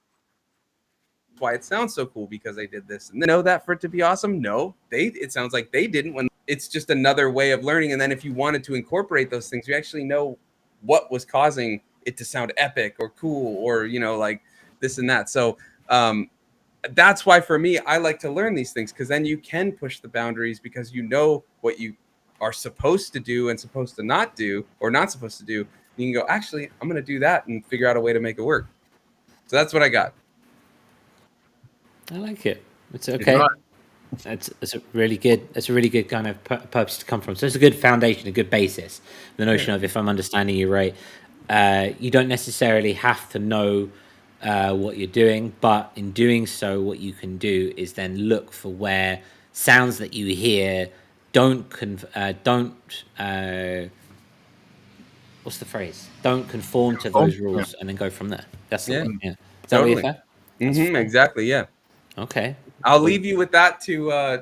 Speaker 1: why it sounds so cool, because they did this. And they know that for it to be awesome? No, it sounds like they didn't. When it's just another way of learning. And then if you wanted to incorporate those things, you actually know what was causing it to sound epic or cool or like this and that. So that's why for me, I like to learn these things, because then you can push the boundaries, because you know what you are supposed to do and supposed to not do, or not supposed to do. You can go, actually, I'm going to do that and figure out a way to make it work. So that's what I got.
Speaker 2: I like it. It's okay. It's a really good kind of purpose to come from. So it's a good foundation, a good basis. The notion of, if I'm understanding you right, you don't necessarily have to know what you're doing, but in doing so, what you can do is then look for where sounds that you hear don't what's the phrase? Don't conform to those rules, and then go from there. That's the way. Yeah. Is that
Speaker 1: totally.
Speaker 2: what you're saying?
Speaker 1: Exactly. Yeah.
Speaker 2: Okay.
Speaker 1: I'll leave you with that to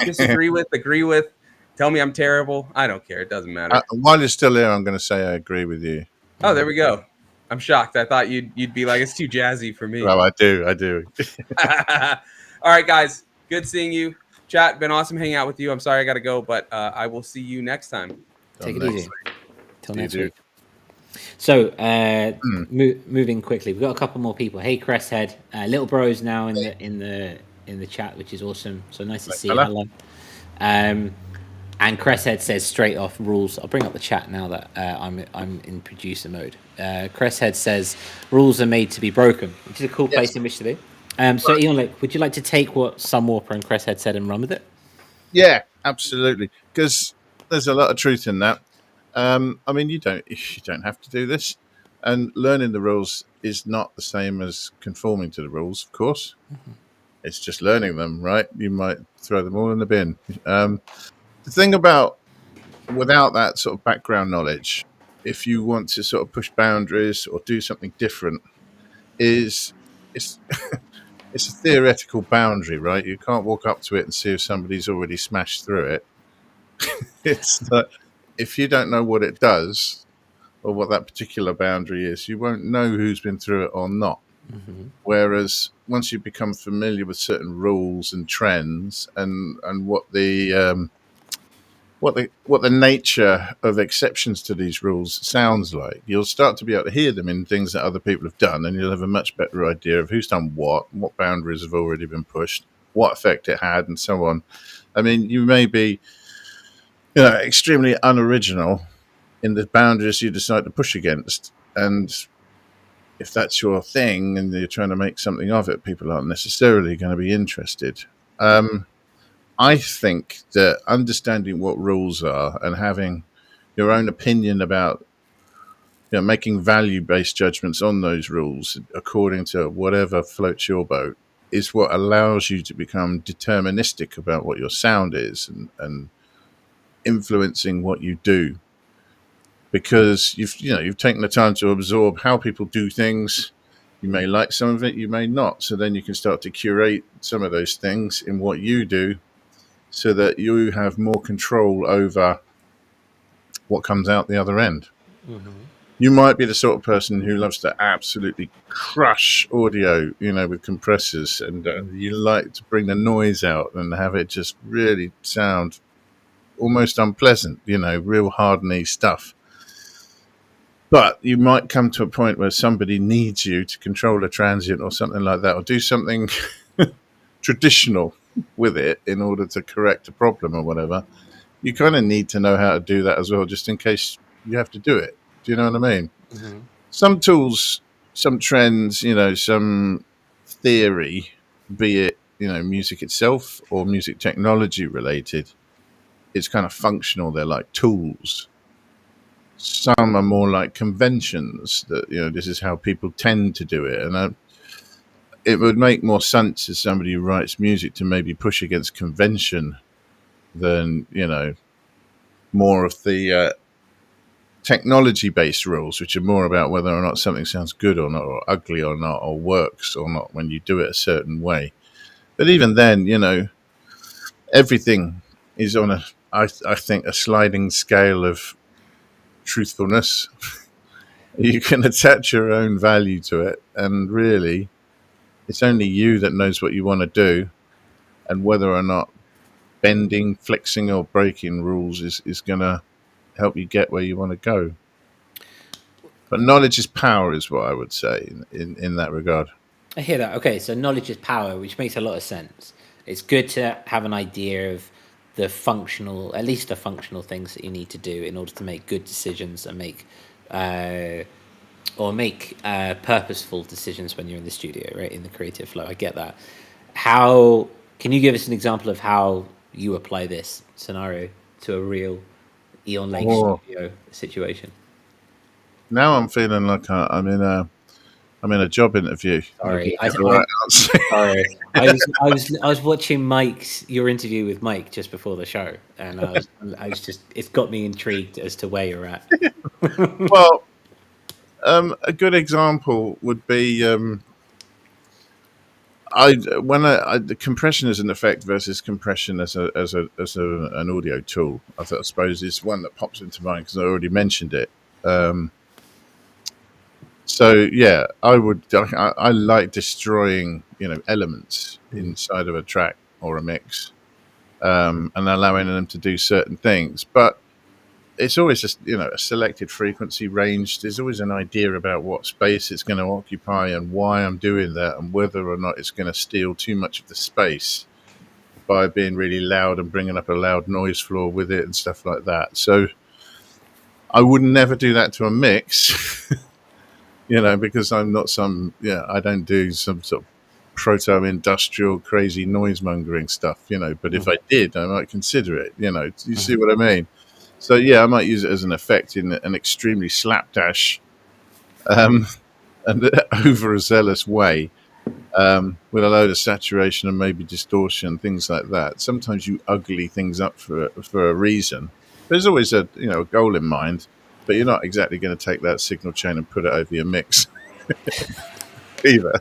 Speaker 1: disagree with, agree with, tell me I'm terrible. I don't care. It doesn't matter.
Speaker 3: While you're still here, I'm going to say I agree with you.
Speaker 1: Oh, there we go. I'm shocked. I thought you'd be like, it's too jazzy for me.
Speaker 3: Well, I do.
Speaker 1: All right, guys. Good seeing you. Chat, been awesome hanging out with you. I'm sorry I got to go, but I will see you next time.
Speaker 2: Take it easy. Till next week. So, moving quickly, we've got a couple more people. Hey, Cresshead, Little Bro's now in the chat, which is awesome. So nice to see you. Hello. And Cresshead says straight off rules. I'll bring up the chat now that I'm in producer mode. Cresshead says rules are made to be broken, which is a cool place in which to be. So, Ian, would you like to take what Sunwarper and Cresshead said and run with it?
Speaker 3: Yeah, absolutely. Because there's a lot of truth in that. I mean, you don't have to do this, and learning the rules is not the same as conforming to the rules. Of course, it's just learning them, right? You might throw them all in the bin. The thing about without that sort of background knowledge, if you want to sort of push boundaries or do something different, it's it's a theoretical boundary, right? You can't walk up to it and see if somebody's already smashed through it. It's not. If you don't know what it does or what that particular boundary is, you won't know who's been through it or not. Whereas once you become familiar with certain rules and trends and what the what the nature of exceptions to these rules sounds like. You'll start to be able to hear them in things that other people have done, and you'll have a much better idea of who's done what boundaries have already been pushed, what effect it had, and so on. I mean, you may be, extremely unoriginal in the boundaries you decide to push against, and if that's your thing and you're trying to make something of it, people aren't necessarily going to be interested. I think that understanding what rules are and having your own opinion about, making value-based judgments on those rules according to whatever floats your boat is what allows you to become deterministic about what your sound is and influencing what you do. Because you've taken the time to absorb how people do things. You may like some of it, you may not. So then you can start to curate some of those things in what you do, so that you have more control over what comes out the other end. Mm-hmm. You might be the sort of person who loves to absolutely crush audio, with compressors, and you like to bring the noise out and have it just really sound almost unpleasant, real hard-knee stuff. But you might come to a point where somebody needs you to control a transient or something like that, or do something traditional with it in order to correct a problem or whatever. You kind of need to know how to do that as well, just in case you have to do it. Do you know what I mean? Mm-hmm. Some tools, some trends, some theory, be it, music itself or music technology related, it's kind of functional. They're like tools. Some are more like conventions that, this is how people tend to do it. And it would make more sense as somebody who writes music to maybe push against convention than, more of the technology-based rules, which are more about whether or not something sounds good or not, or ugly or not, or works or not when you do it a certain way. But even then, everything is on I think, a sliding scale of truthfulness. You can attach your own value to it, and really it's only you that knows what you want to do, and whether or not bending, flexing or breaking rules is going to help you get where you want to go. But knowledge is power is what I would say in that regard.
Speaker 2: I hear that. Okay, so knowledge is power, which makes a lot of sense. It's good to have an idea of the functional, at least the functional things that you need to do in order to make good decisions and make purposeful decisions when you're in the studio, right? In the creative flow. I get that. How can you give us an example of how you apply this scenario to a real Eon Lake studio situation?
Speaker 3: Now I'm feeling like I'm in a job interview.
Speaker 2: Sorry, I was watching your interview with Mike just before the show, and I was just, it's got me intrigued as to where you're at.
Speaker 3: Well, a good example would be the compression as an effect versus compression as an audio tool. I suppose is one that pops into mind because I already mentioned it. So yeah, I like destroying elements inside of a track or a mix, and allowing them to do certain things. But it's always just a selected frequency range. There's always an idea about what space it's going to occupy and why I'm doing that, and whether or not it's going to steal too much of the space by being really loud and bringing up a loud noise floor with it and stuff like that. So I would never do that to a mix. Because I'm not I don't do some sort of proto-industrial crazy noise-mongering stuff, but if I did, I might consider it, you see what I mean? So yeah, I might use it as an effect in an extremely slapdash and overzealous way, with a load of saturation and maybe distortion, things like that. Sometimes you ugly things up for a reason. There's always a goal in mind. But you're not exactly going to take that signal chain and put it over your mix either.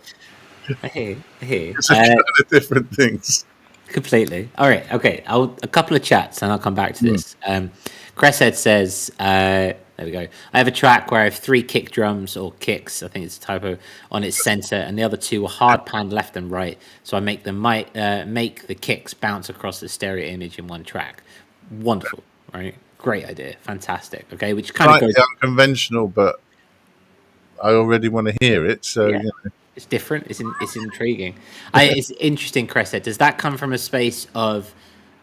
Speaker 2: I hear.
Speaker 3: It's kind of different things.
Speaker 2: Completely. All right. Okay. A couple of chats and I'll come back to this. Cresshead says, there we go. I have a track where I have 3 kick drums or kicks, I think it's a typo, on its center, and the other 2 are hard panned left and right. So I make the kicks bounce across the stereo image in one track. Wonderful. right? Great idea, fantastic. Okay, which kind of
Speaker 3: Slightly
Speaker 2: goes,
Speaker 3: unconventional, but I already want to hear it. So
Speaker 2: yeah, it's different. It's intriguing. It's interesting, Chris said. Does that come from a space of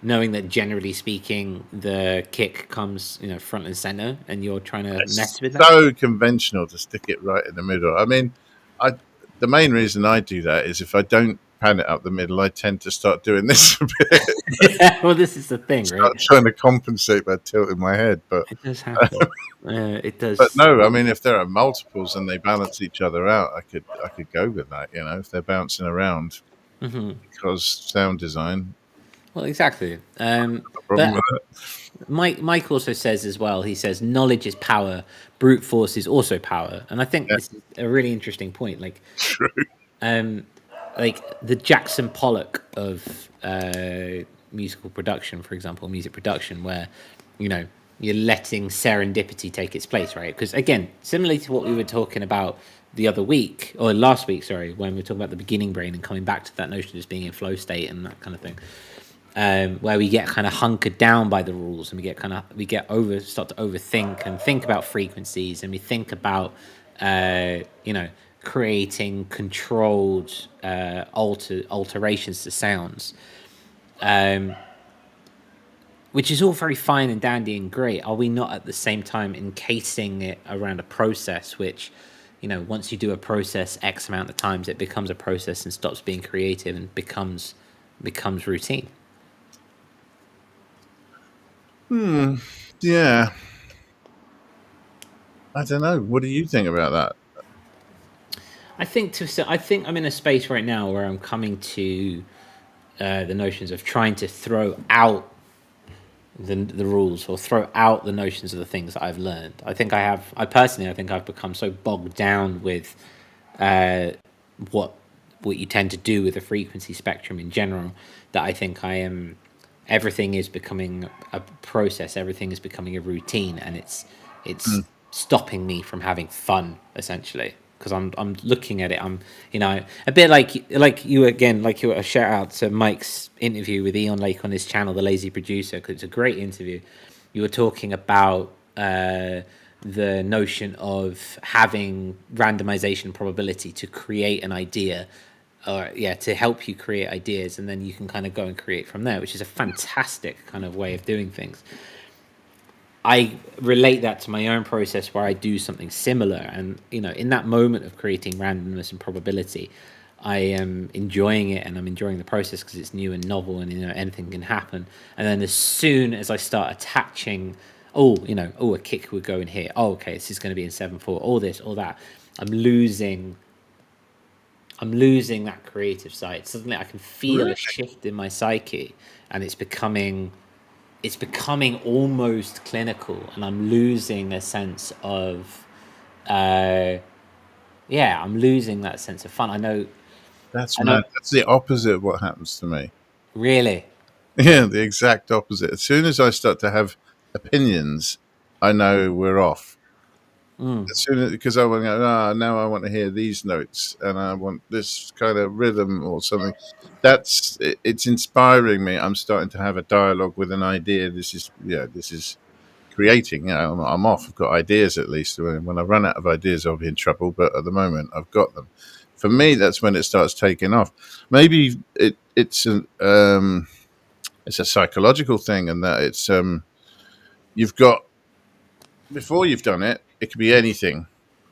Speaker 2: knowing that generally speaking, the kick comes, front and center, and you're trying to mess
Speaker 3: it's
Speaker 2: with that?
Speaker 3: so conventional to stick it right in the middle. I mean, I the main reason I do that is if I don't pan it up the middle, I tend to start doing this a bit.
Speaker 2: Well, this is the thing, right?
Speaker 3: Start trying to compensate by tilting my head, but
Speaker 2: It does happen. It
Speaker 3: but
Speaker 2: does.
Speaker 3: no, I mean, if there are multiples and they balance each other out, I could go with that. If they're bouncing around,
Speaker 2: Hmm.
Speaker 3: because sound design,
Speaker 2: Well, exactly.
Speaker 3: no problem
Speaker 2: But
Speaker 3: with it.
Speaker 2: Mike also says as well. He says knowledge is power. Brute force is also power, and I think
Speaker 3: Yeah,
Speaker 2: this is a really interesting point.
Speaker 3: true.
Speaker 2: Um, like the Jackson Pollock of musical production, for example, music production, where you know you're letting serendipity take its place, right? Because again, similarly to what we were talking about the other week or last week, sorry, when we were talking about the beginning brain and coming back to that notion of just being in flow state and that kind of thing, where we get kind of hunkered down by the rules and start to overthink and think about frequencies, and we think about creating controlled alterations to sounds, which is all very fine and dandy and great. Are we not at the same time encasing it around a process which, once you do a process X amount of times, it becomes a process and stops being creative and becomes routine?
Speaker 3: Yeah, I don't know. What do you think about that?
Speaker 2: I think I'm in a space right now where I'm coming to the notions of trying to throw out the rules or throw out the notions of the things that I've learned. I personally think I've become so bogged down with uh, what you tend to do with the frequency spectrum in general that I think everything is becoming a process, everything is becoming a routine, and it's stopping me from having fun essentially, because I'm looking at it. I'm a bit like you again, like you, a shout out to Mike's interview with Eon Lake on his channel, The Lazy Producer, because it's a great interview. You were talking about the notion of having randomization probability to create an idea, or to help you create ideas, and then you can kind of go and create from there, which is a fantastic kind of way of doing things. I relate that to my own process where I do something similar, and in that moment of creating randomness and probability, I am enjoying it and I'm enjoying the process because it's new and novel, and anything can happen. And then as soon as I start attaching, a kick would go in here. Oh, okay, this is going to be in 7/4. All this, all that. I'm losing that creative side. Suddenly, I can feel a shift in my psyche, and it's becoming almost clinical, and I'm losing a sense of I'm losing that sense of fun. I know.
Speaker 3: That's mad. That's the opposite of what happens to me.
Speaker 2: Really.
Speaker 3: Yeah, the exact opposite. As soon as I start to have opinions, I know we're off. As soon as, because I want to go, now I want to hear these notes and I want this kind of rhythm or something. It's inspiring me. I'm starting to have a dialogue with an idea. This is creating. I'm off. I've got ideas at least. When I run out of ideas, I'll be in trouble. But at the moment, I've got them. For me, that's when it starts taking off. Maybe it's a psychological thing, and that it's you've got, before you've done it, it could be anything.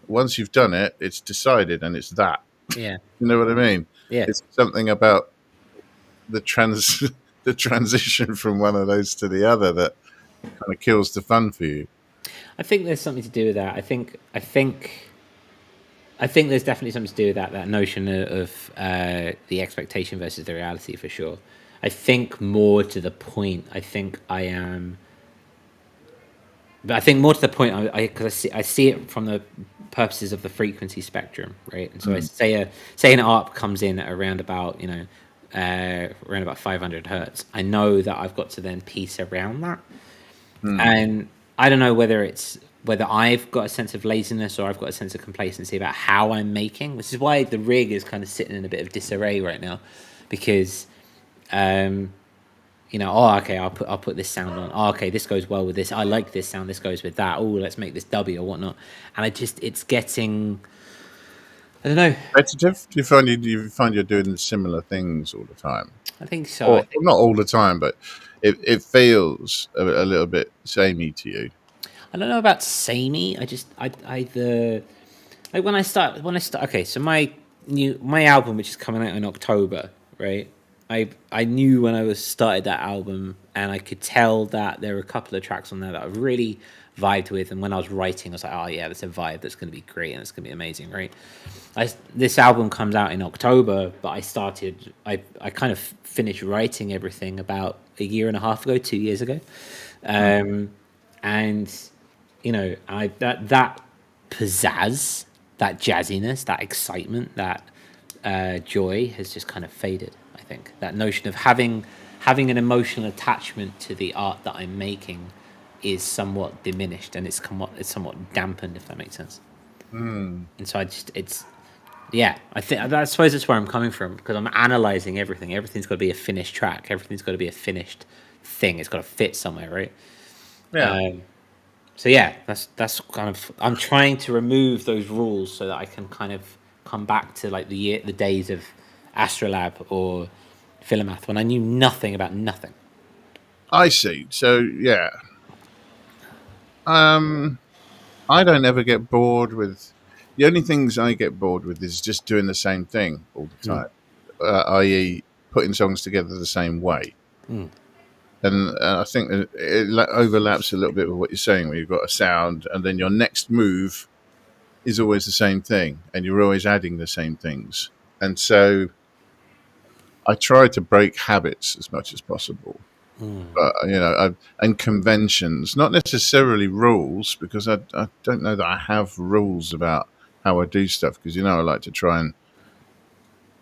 Speaker 3: Once you've done it, it's decided, and it's that.
Speaker 2: Yeah.
Speaker 3: You know what I mean?
Speaker 2: Yeah.
Speaker 3: It's something about the the transition from one of those to the other that kind of kills the fun for you.
Speaker 2: I think there's something to do with that. I think there's definitely something to do with that notion of the expectation versus the reality, for sure. I think more to the point. I think more to the point. Because I see it from the purposes of the frequency spectrum, right? And so I say an ARP comes in at around about around about 500 hertz. I know that I've got to then piece around that, and I don't know whether I've got a sense of laziness or I've got a sense of complacency about how I'm making, which is why the rig is kind of sitting in a bit of disarray right now, because you know, oh, okay, I'll put this sound on. Oh, okay, this goes well with this. I like this sound. This goes with that. Oh, let's make this dubby or whatnot. And it's getting, I don't know.
Speaker 3: Repetitive? Do you find you're doing similar things all the time?
Speaker 2: I think so.
Speaker 3: Or not all the time, but it feels a little bit samey to you.
Speaker 2: I don't know about samey. Like when I start. Okay, so my album, which is coming out in October, right? I knew when I started that album, and I could tell that there were a couple of tracks on there that I really vibed with. And when I was writing, I was like, oh yeah, that's a vibe that's going to be great and it's going to be amazing, right? This album comes out in October, but I kind of finished writing everything about a year and a half ago, 2 years ago, and you know, that pizzazz, that jazziness, that excitement, that joy has just kind of faded. I think that notion of having an emotional attachment to the art that I'm making is somewhat diminished, and it's somewhat dampened, if that makes sense. And so I suppose that's where I'm coming from, because I'm analyzing everything. Everything's got to be a finished track. Everything's got to be a finished thing. It's got to fit somewhere, right?
Speaker 3: Yeah.
Speaker 2: So yeah, that's kind of, I'm trying to remove those rules so that I can kind of come back to like the days of Astrolab or Philomath when I knew nothing about nothing.
Speaker 3: I see. So yeah, I don't ever get bored with. The only things I get bored with is just doing the same thing all the time, i.e., putting songs together the same way. And I think that it overlaps a little bit with what you're saying, where you've got a sound, and then your next move is always the same thing, and you're always adding the same things. And so I try to break habits as much as possible. But, and conventions, not necessarily rules, because I don't know that I have rules about how I do stuff, because, I like to try and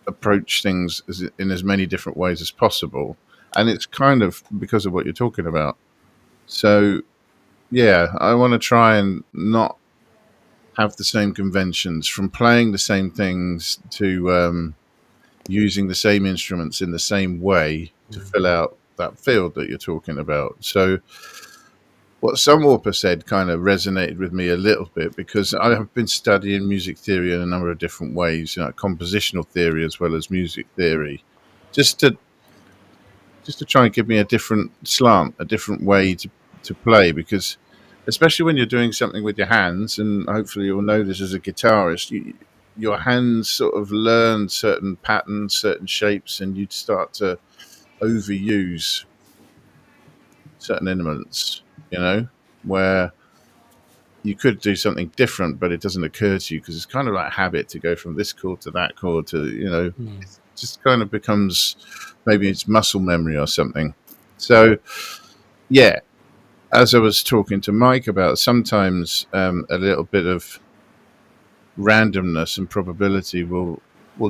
Speaker 3: approach things in as many different ways as possible. And it's kind of because of what you're talking about. So, yeah, I want to try and not have the same conventions, from playing the same things to using the same instruments in the same way to fill out that field that you're talking about. So what Sunwarper said kind of resonated with me a little bit, because I have been studying music theory in a number of different ways, compositional theory as well as music theory, just to try and give me a different slant, a different way to play, because especially when you're doing something with your hands, and hopefully you'll know this as a guitarist, your hands sort of learn certain patterns, certain shapes, and you start to overuse certain elements, where you could do something different, but it doesn't occur to you, because it's kind of like habit to go from this chord to that chord to, it just kind of becomes, maybe it's muscle memory or something. So, yeah, as I was talking to Mike about, sometimes a little bit of randomness and probability will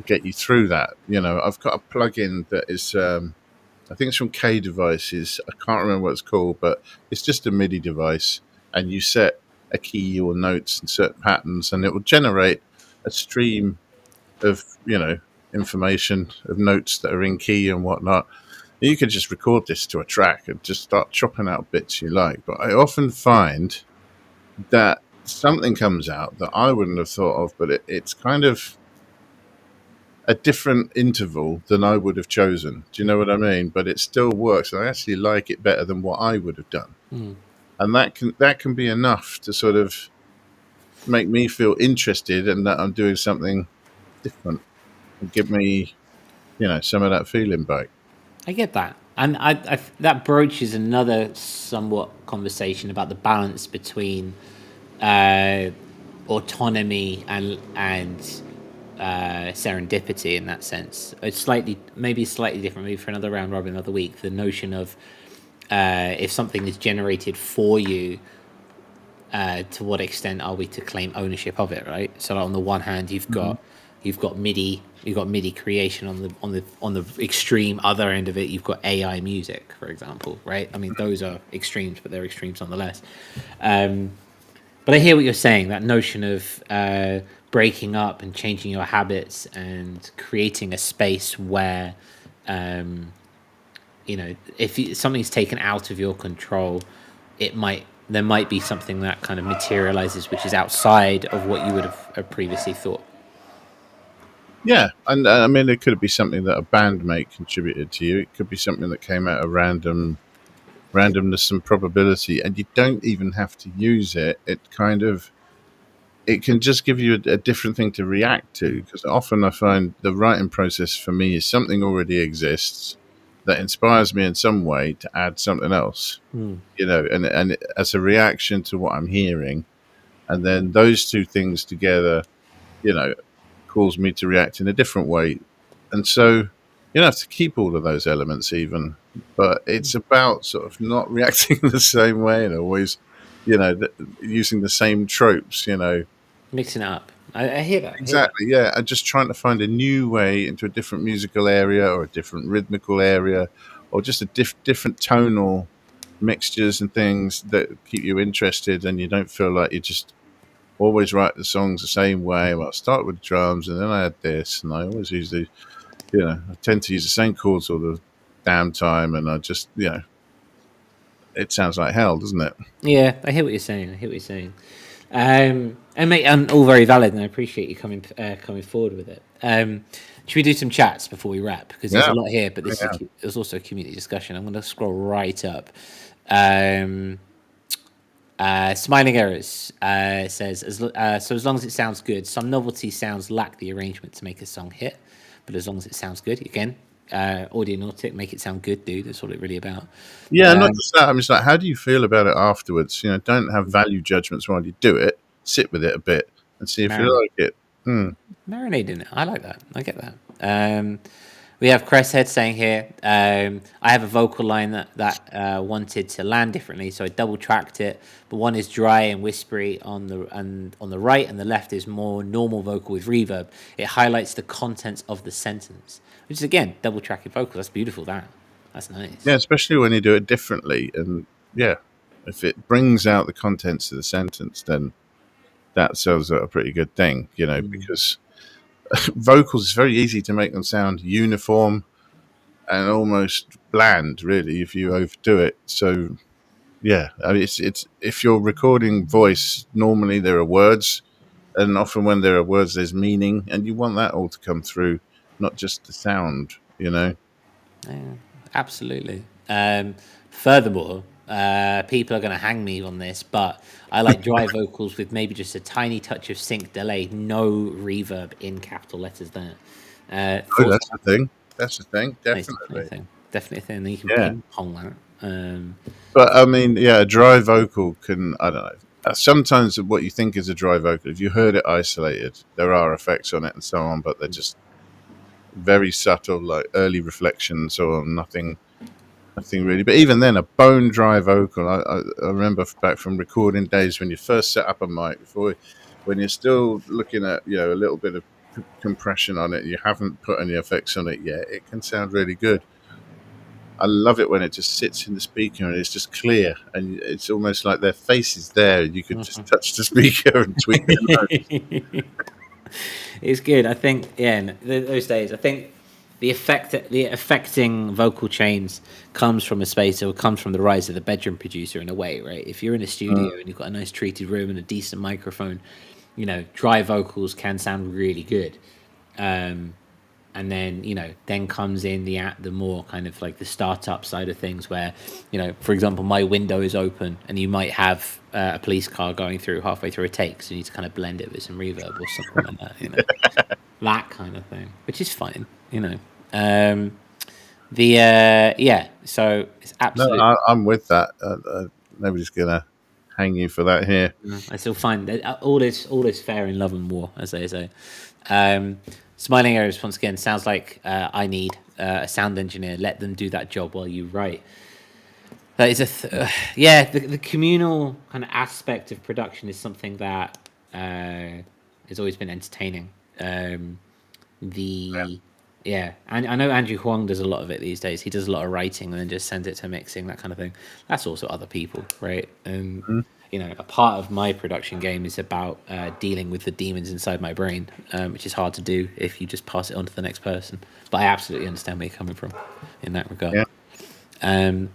Speaker 3: get you through that. I've got a plugin that is, I think it's from K Devices. I can't remember what it's called, but it's just a MIDI device, and you set a key or notes and certain patterns, and it will generate a stream of, information, of notes that are in key and whatnot. You could just record this to a track and just start chopping out bits you like. But I often find that something comes out that I wouldn't have thought of, but it's kind of a different interval than I would have chosen. Do you know what I mean? But it still works. I actually like it better than what I would have done. And that can be enough to sort of make me feel interested in that I'm doing something different, and give me, some of that feeling back.
Speaker 2: I get that, and I that broaches another somewhat conversation about the balance between autonomy and serendipity in that sense. It's slightly different, maybe for another round robin of the week. The notion of if something is generated for you, to what extent are we to claim ownership of it, right? So on the one hand, you've got MIDI, creation. On the extreme other end of it, you've got AI music, for example, right? I mean, those are extremes, but they're extremes nonetheless. But I hear what you're saying, that notion of breaking up and changing your habits and creating a space where if something's taken out of your control, there might be something that kind of materializes, which is outside of what you would have previously thought.
Speaker 3: Yeah, and I mean, it could be something that a bandmate contributed to you. It could be something that came out of randomness and probability, and you don't even have to use it. It can just give you a different thing to react to, because often I find the writing process for me is something already exists that inspires me in some way to add something else, and as a reaction to what I'm hearing, and then those two things together, cause me to react in a different way. And so you don't have to keep all of those elements even, but it's about sort of not reacting the same way and always, using the same tropes,
Speaker 2: Mixing it up. I hear that.
Speaker 3: Exactly, yeah. And just trying to find a new way into a different musical area or a different rhythmical area or just a different tonal mixtures and things that keep you interested, and you don't feel like you just always write the songs the same way. Well, I start with the drums and then I add this, and I always use I tend to use the same chords all the damn time, and I just, it sounds like hell, doesn't it?
Speaker 2: Yeah, I hear what you're saying. And mate, all very valid, and I appreciate you coming forward with it. Should we do some chats before we wrap? Because there's a lot here, but there's also a community discussion. I'm going to scroll right up. Smiling Errors says, so as long as it sounds good, some novelty sounds lack the arrangement to make a song hit, but as long as it sounds good, again, Audionautic, make it sound good, dude. That's what it's really about.
Speaker 3: Yeah, not just that. I mean, it's like, how do you feel about it afterwards? Don't have value judgments while you do it. Sit with it a bit and see if you like it.
Speaker 2: Marinade in it. I like that. I get that. We have Cresshead saying here, I have a vocal line that wanted to land differently, so I double tracked it. But one is dry and whispery on the right, and the left is more normal vocal with reverb. It highlights the contents of the sentence, which is again double tracking vocal. That's beautiful. That's nice.
Speaker 3: Yeah, especially when you do it differently, and if it brings out the contents of the sentence, then that sounds like a pretty good thing, because vocals, it's very easy to make them sound uniform and almost bland, really, if you overdo it. So, yeah, I mean, it's if you're recording voice, normally there are words, and often when there are words, there's meaning, and you want that all to come through, not just the sound,
Speaker 2: Yeah, absolutely. Furthermore, people are going to hang me on this, but I like dry vocals with maybe just a tiny touch of sync delay, no reverb in capital letters there.
Speaker 3: That's the thing. Definitely.
Speaker 2: Definitely a thing. And you can ping pong that.
Speaker 3: But I mean, a dry vocal can, I don't know. Sometimes what you think is a dry vocal, if you heard it isolated, there are effects on it and so on, but they're just very subtle, like early reflections or nothing really. But even then, a bone dry vocal, I remember back from recording days when you first set up a mic, when you're still looking at a little bit of compression on it, you haven't put any effects on it yet, it can sound really good. I love it when it just sits in the speaker and it's just clear, and it's almost like their face is there. You could just touch the speaker and tweak their notes.
Speaker 2: It's good. I think, those days, I think the affecting vocal chains comes from a space, or comes from the rise of the bedroom producer in a way, right? If you're in a studio and you've got a nice treated room and a decent microphone, dry vocals can sound really good. And then, then comes in the more kind of like the startup side of things where, for example, my window is open and you might have a police car going through halfway through a take. So you need to kind of blend it with some reverb or something like that, that kind of thing, which is fine, so it's absolutely.
Speaker 3: No, I'm with that. Nobody's going to hang you for that here.
Speaker 2: I still find that all is fair in love and war, as they say. Smiling Areas, once again, sounds like I need a sound engineer. Let them do that job while you write. That is the communal kind of aspect of production is something that has always been entertaining. And I know Andrew Huang does a lot of it these days. He does a lot of writing and then just sends it to mixing, that kind of thing. That's also other people, right? And a part of my production game is about dealing with the demons inside my brain, which is hard to do if you just pass it on to the next person. But I absolutely understand where you're coming from in that regard. Craig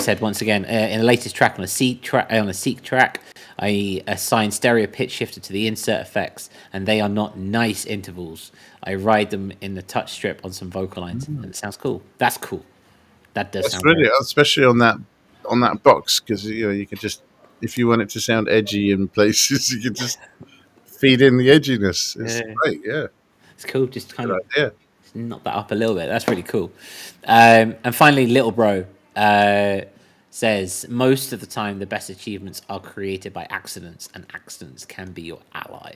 Speaker 2: said once again, in the latest track on a Seek track, I assign stereo pitch shifter to the insert effects, and they are not nice intervals. I ride them in the touch strip on some vocal lines, and it sounds cool. That's cool. That does
Speaker 3: That's
Speaker 2: sound
Speaker 3: really,
Speaker 2: very
Speaker 3: especially on that box, because you can just, if you want it to sound edgy in places, you can just feed in the edginess. It's
Speaker 2: yeah.
Speaker 3: great, yeah.
Speaker 2: It's cool. Just kind
Speaker 3: Good
Speaker 2: of
Speaker 3: idea.
Speaker 2: knock that up a little bit. That's really cool. And finally, Little Bro says, most of the time, the best achievements are created by accidents, and accidents can be your ally.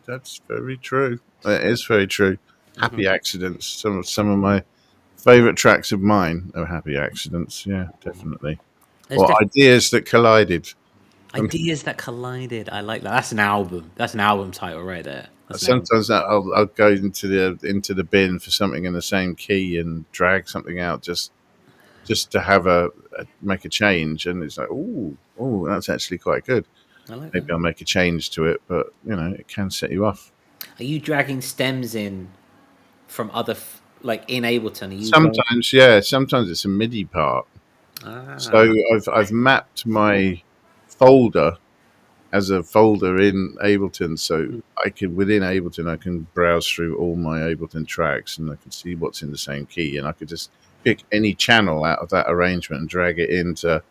Speaker 3: That's very true. It is very true. Happy accidents. Some of my favorite tracks of mine are happy accidents. Yeah, definitely. Or ideas that collided.
Speaker 2: Ideas that collided. I like that. That's an album. That's an album title right there.
Speaker 3: Sometimes I'll go into the bin for something in the same key and drag something out just to have make a change, and it's like, oh, that's actually quite good.
Speaker 2: I like
Speaker 3: Maybe
Speaker 2: that.
Speaker 3: I'll make a change to it, but it can set you off.
Speaker 2: Are you dragging stems in from other, like in Ableton? Are you
Speaker 3: Sometimes, yeah. Sometimes it's a MIDI part. So I've mapped my folder as a folder in Ableton, so I can within Ableton I can browse through all my Ableton tracks and I can see what's in the same key, and I could just pick any channel out of that arrangement and drag it into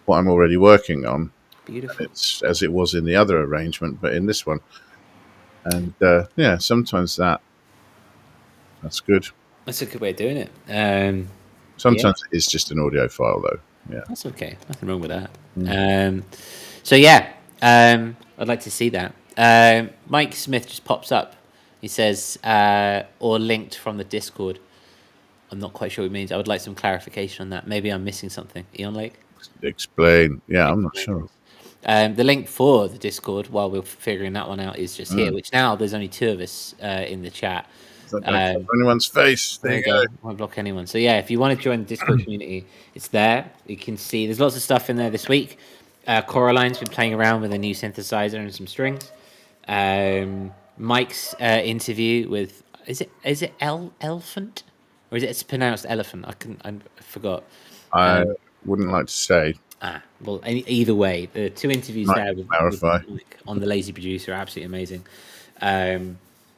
Speaker 3: what I'm already working on.
Speaker 2: Beautiful.
Speaker 3: It's as it was in the other arrangement, but in this one, and sometimes that's good.
Speaker 2: That's a good way of doing it.
Speaker 3: Sometimes it is just an audio file, though. Yeah,
Speaker 2: that's okay. Nothing wrong with that. So yeah, I'd like to see that. Mike Smith just pops up. He says, or linked from the Discord. I'm not quite sure what it means. I would like some clarification on that. Maybe I'm missing something. Eon Lake?
Speaker 3: explain. Yeah, I'm not sure.
Speaker 2: The link for the Discord, while we're figuring that one out, is just here, which now there's only 2 of us in the chat.
Speaker 3: Anyone's face. There you go.
Speaker 2: Won't block anyone. So yeah, if you want to join the Discord community, it's there. You can see there's lots of stuff in there this week. Coraline's been playing around with a new synthesizer and some strings. Mike's interview with is it Elephant, or is it it's pronounced elephant? I forgot.
Speaker 3: I wouldn't like to say.
Speaker 2: Well, either way, the 2 interviews there with Mike on the Lazy Producer are absolutely amazing.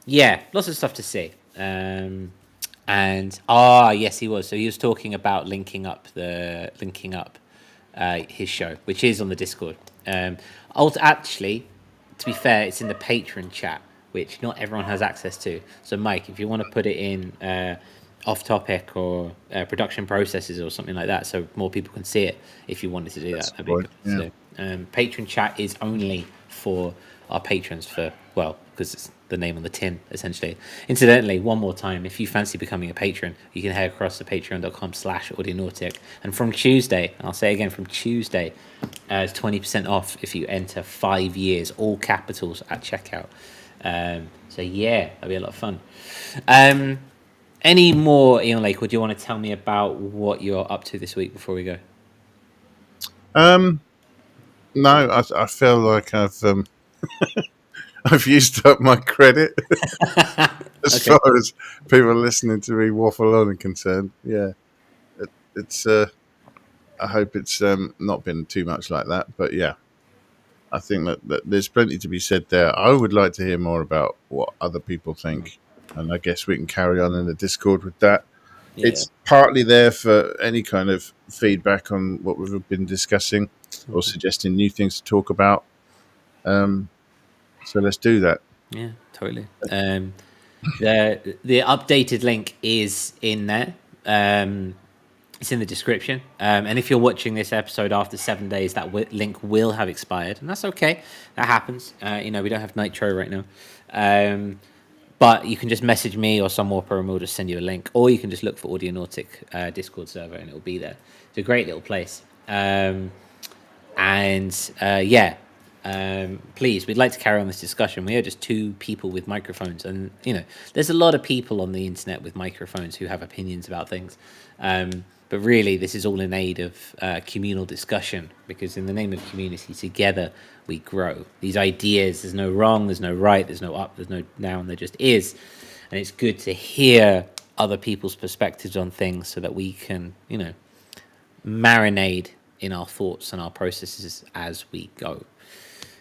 Speaker 2: Yeah, lots of stuff to see. And yes, he was. So he was talking about linking up his show, which is on the Discord. Actually, to be fair, it's in the Patreon chat, which not everyone has access to. So, Mike, if you want to put it in off topic or production processes or something like that, so more people can see it, if you wanted to do that, that'd be good.
Speaker 3: Yeah.
Speaker 2: So, Patreon chat is only for our patrons because it's the name on the tin, essentially. Incidentally, one more time, if you fancy becoming a patron, you can head across to patreon.com/audionautic. And from Tuesday, I'll say again, from Tuesday, it's 20% off if you enter 5 years, all capitals at checkout. So yeah, that'll be a lot of fun. Any more, Eon Lake, or do you want to tell me about what you're up to this week before we go?
Speaker 3: No, I feel like I've used up my credit as far as people listening to me waffle on are concerned. Yeah, it's. I hope it's not been too much like that, but yeah, I think that there's plenty to be said there. I would like to hear more about what other people think, and I guess we can carry on in the Discord with that. Yeah. It's partly there for any kind of feedback on what we've been discussing or suggesting new things to talk about. So let's do that.
Speaker 2: Yeah, totally. The updated link is in there. It's in the description. And if you're watching this episode after 7 days, that link will have expired. And that's okay. That happens. We don't have Nitro right now. But you can just message me or Sunwarper and we'll just send you a link. Or you can just look for Audionautic Discord server and it'll be there. It's a great little place. Please, we'd like to carry on this discussion. We are just 2 people with microphones. And, there's a lot of people on the internet with microphones who have opinions about things. But really, this is all in aid of communal discussion, because in the name of community, together we grow. These ideas, there's no wrong, there's no right, there's no up, there's no down, there just is. And it's good to hear other people's perspectives on things so that we can, marinade in our thoughts and our processes as we go.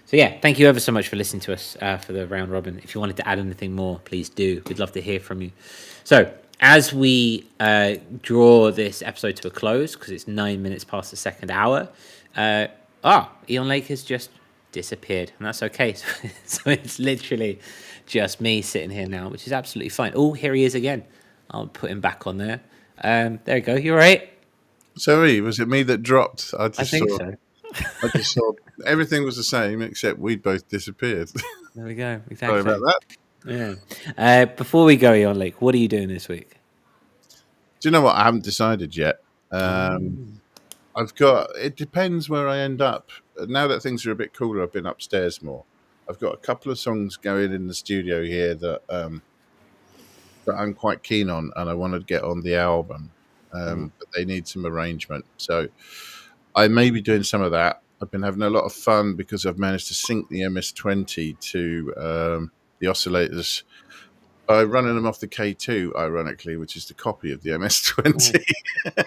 Speaker 2: So yeah, thank you ever so much for listening to us for the round robin. If you wanted to add anything more, please do. We'd love to hear from you. So as we draw this episode to a close, because it's 9 minutes past the second hour, Eon Lake has just disappeared, and that's okay. So it's literally just me sitting here now, which is absolutely fine. Oh, here he is again. I'll put him back on there. There you go. You all right?
Speaker 3: Sorry, was it me that dropped?
Speaker 2: I think so.
Speaker 3: I just saw everything was the same except we both disappeared.
Speaker 2: There we go. Exactly.
Speaker 3: Sorry about
Speaker 2: that. Yeah. Before we go, Eon Lake, what are you doing this week?
Speaker 3: Do you know what? I haven't decided yet. It depends where I end up. Now that things are a bit cooler, I've been upstairs more. I've got a couple of songs going in the studio here that I'm quite keen on, and I want to get on the album. But they need some arrangement. So I may be doing some of that. I've been having a lot of fun because I've managed to sync the MS-20 to the oscillators by running them off the K2, ironically, which is the copy of the MS-20.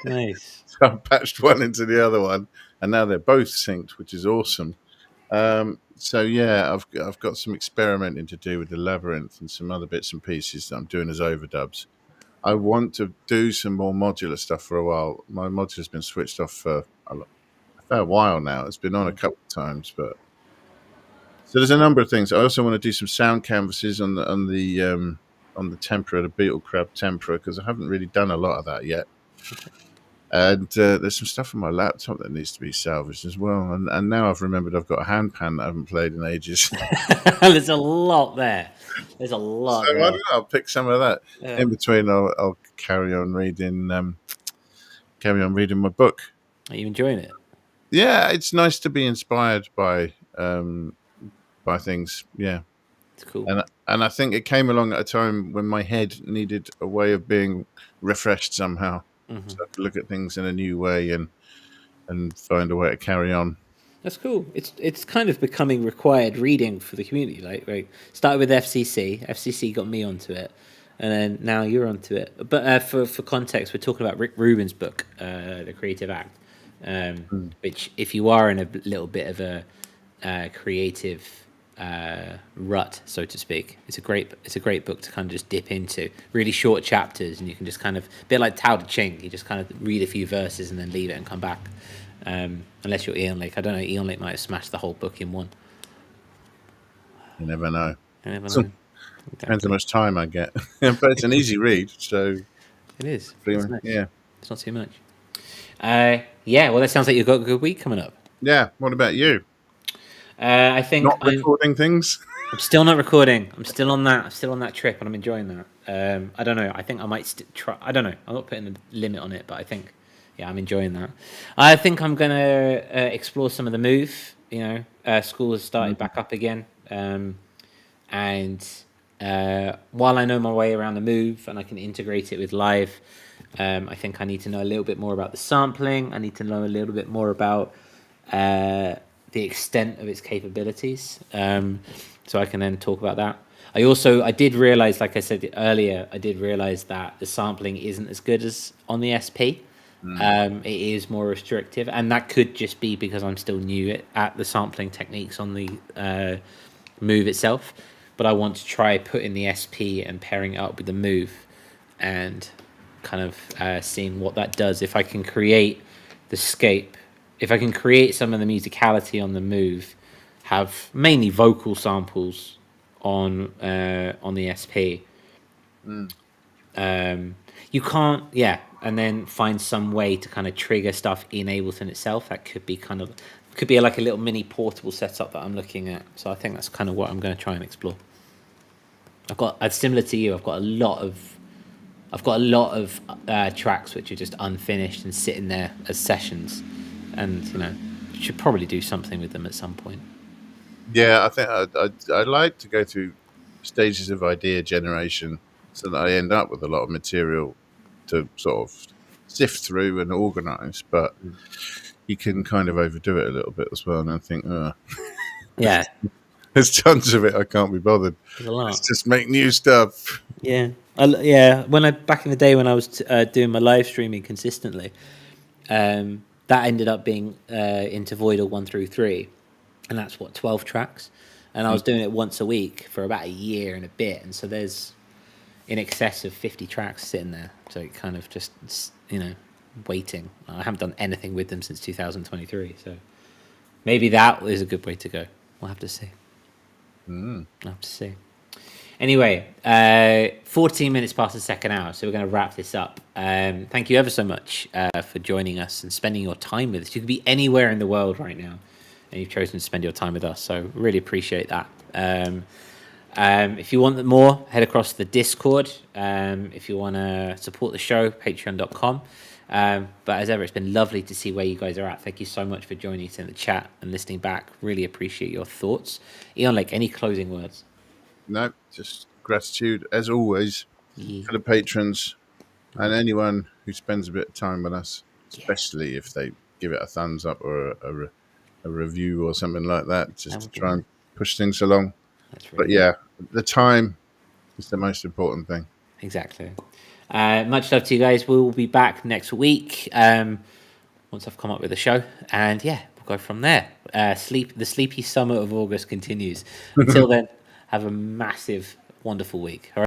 Speaker 2: Nice.
Speaker 3: So I've patched one into the other one, and now they're both synced, which is awesome. So yeah, I've got some experimenting to do with the Labyrinth and some other bits and pieces that I'm doing as overdubs. I want to do some more modular stuff for a while. My modular's been switched off for a fair while now. It's been on a couple of times, but so there's a number of things. I also want to do some sound canvases on the tempera, the beetle crab tempera, because I haven't really done a lot of that yet. And there's some stuff on my laptop that needs to be salvaged as well. And now I've remembered I've got a handpan that I haven't played in ages.
Speaker 2: There's a lot there. There's a lot.
Speaker 3: So I'll pick some of that. Yeah. In between, I'll carry on reading my book.
Speaker 2: Are you enjoying it?
Speaker 3: Yeah, it's nice to be inspired by things. Yeah,
Speaker 2: it's cool.
Speaker 3: And I think it came along at a time when my head needed a way of being refreshed somehow. Mm-hmm. So I could look at things in a new way and find a way to carry on.
Speaker 2: That's cool. It's kind of becoming required reading for the community. Like started with FCC. FCC got me onto it, and then now you're onto it. But for context, we're talking about Rick Rubin's book, The Creative Act, which if you are in a little bit of a creative rut, so to speak, it's a great book to kind of just dip into. Really short chapters, and you can just kind of a bit like Tao Te Ching. You just kind of read a few verses and then leave it and come back. Unless you're Eon Lake. I don't know, Eon Lake might have smashed the whole book in one.
Speaker 3: You never know. Depends how much time I get. But it's an easy read, so
Speaker 2: it is.
Speaker 3: It's nice. Yeah.
Speaker 2: It's not too much. Well, that sounds like you've got a good week coming up.
Speaker 3: Yeah. What about you?
Speaker 2: I think
Speaker 3: not recording things.
Speaker 2: I'm still not recording. I'm still on that trip, and I'm enjoying that. I don't know. I think I might try. I don't know. I'm not putting a limit on it, but I think. Yeah, I'm enjoying that. I think I'm going to explore some of the move. School has started back up again. And while I know my way around the move and I can integrate it with live, I think I need to know a little bit more about the sampling. I need to know a little bit more about the extent of its capabilities. So I can then talk about that. I did realize, like I said earlier, that the sampling isn't as good as on the SP. It is more restrictive, and that could just be because I'm still new at the sampling techniques on the move itself. But I want to try putting the SP and pairing it up with the move and kind of seeing what that does. If I can create the scape, if I can create some of the musicality on the move, have mainly vocal samples on the SP. You can't, and then find some way to kind of trigger stuff in Ableton itself. That could be like a little mini portable setup that I'm looking at. So I think that's kind of what I'm going to try and explore. Similar to you, I've got a lot of tracks which are just unfinished and sitting there as sessions, and should probably do something with them at some point.
Speaker 3: Yeah, I think I'd like to go through stages of idea generation so that I end up with a lot of material to sort of sift through and organise, but you can kind of overdo it a little bit as well, and I think,
Speaker 2: yeah,
Speaker 3: there's tons of it I can't be bothered.
Speaker 2: There's a lot.
Speaker 3: Let's just make new stuff.
Speaker 2: Yeah, Yeah, back in the day when I was doing my live streaming consistently, that ended up being into Voidal 1 through 3, and that's 12 tracks, and I was doing it once a week for about a year and a bit, and so there's in excess of 50 tracks sitting there, so it kind of just, waiting. I haven't done anything with them since 2023, so maybe that is a good way to go. We'll have to see. We'll have to see. Anyway, 14 minutes past the second hour, so we're going to wrap this up. Thank you ever so much for joining us and spending your time with us. You could be anywhere in the world right now, and you've chosen to spend your time with us, so really appreciate that. If you want more, head across to the Discord. If you want to support the show, patreon.com. But as ever, it's been lovely to see where you guys are at. Thank you so much for joining us in the chat and listening back. Really appreciate your thoughts. Ian, any closing words?
Speaker 3: No, just gratitude as always for the patrons and anyone who spends a bit of time with us, especially if they give it a thumbs up or a review or something like that, just to try and push things along. But yeah, the time is the most important thing.
Speaker 2: Exactly. Much love to you guys. We will be back next week once I've come up with a show, and we'll go from there. The sleepy summer of August continues. Until then, have a massive, wonderful week. All right.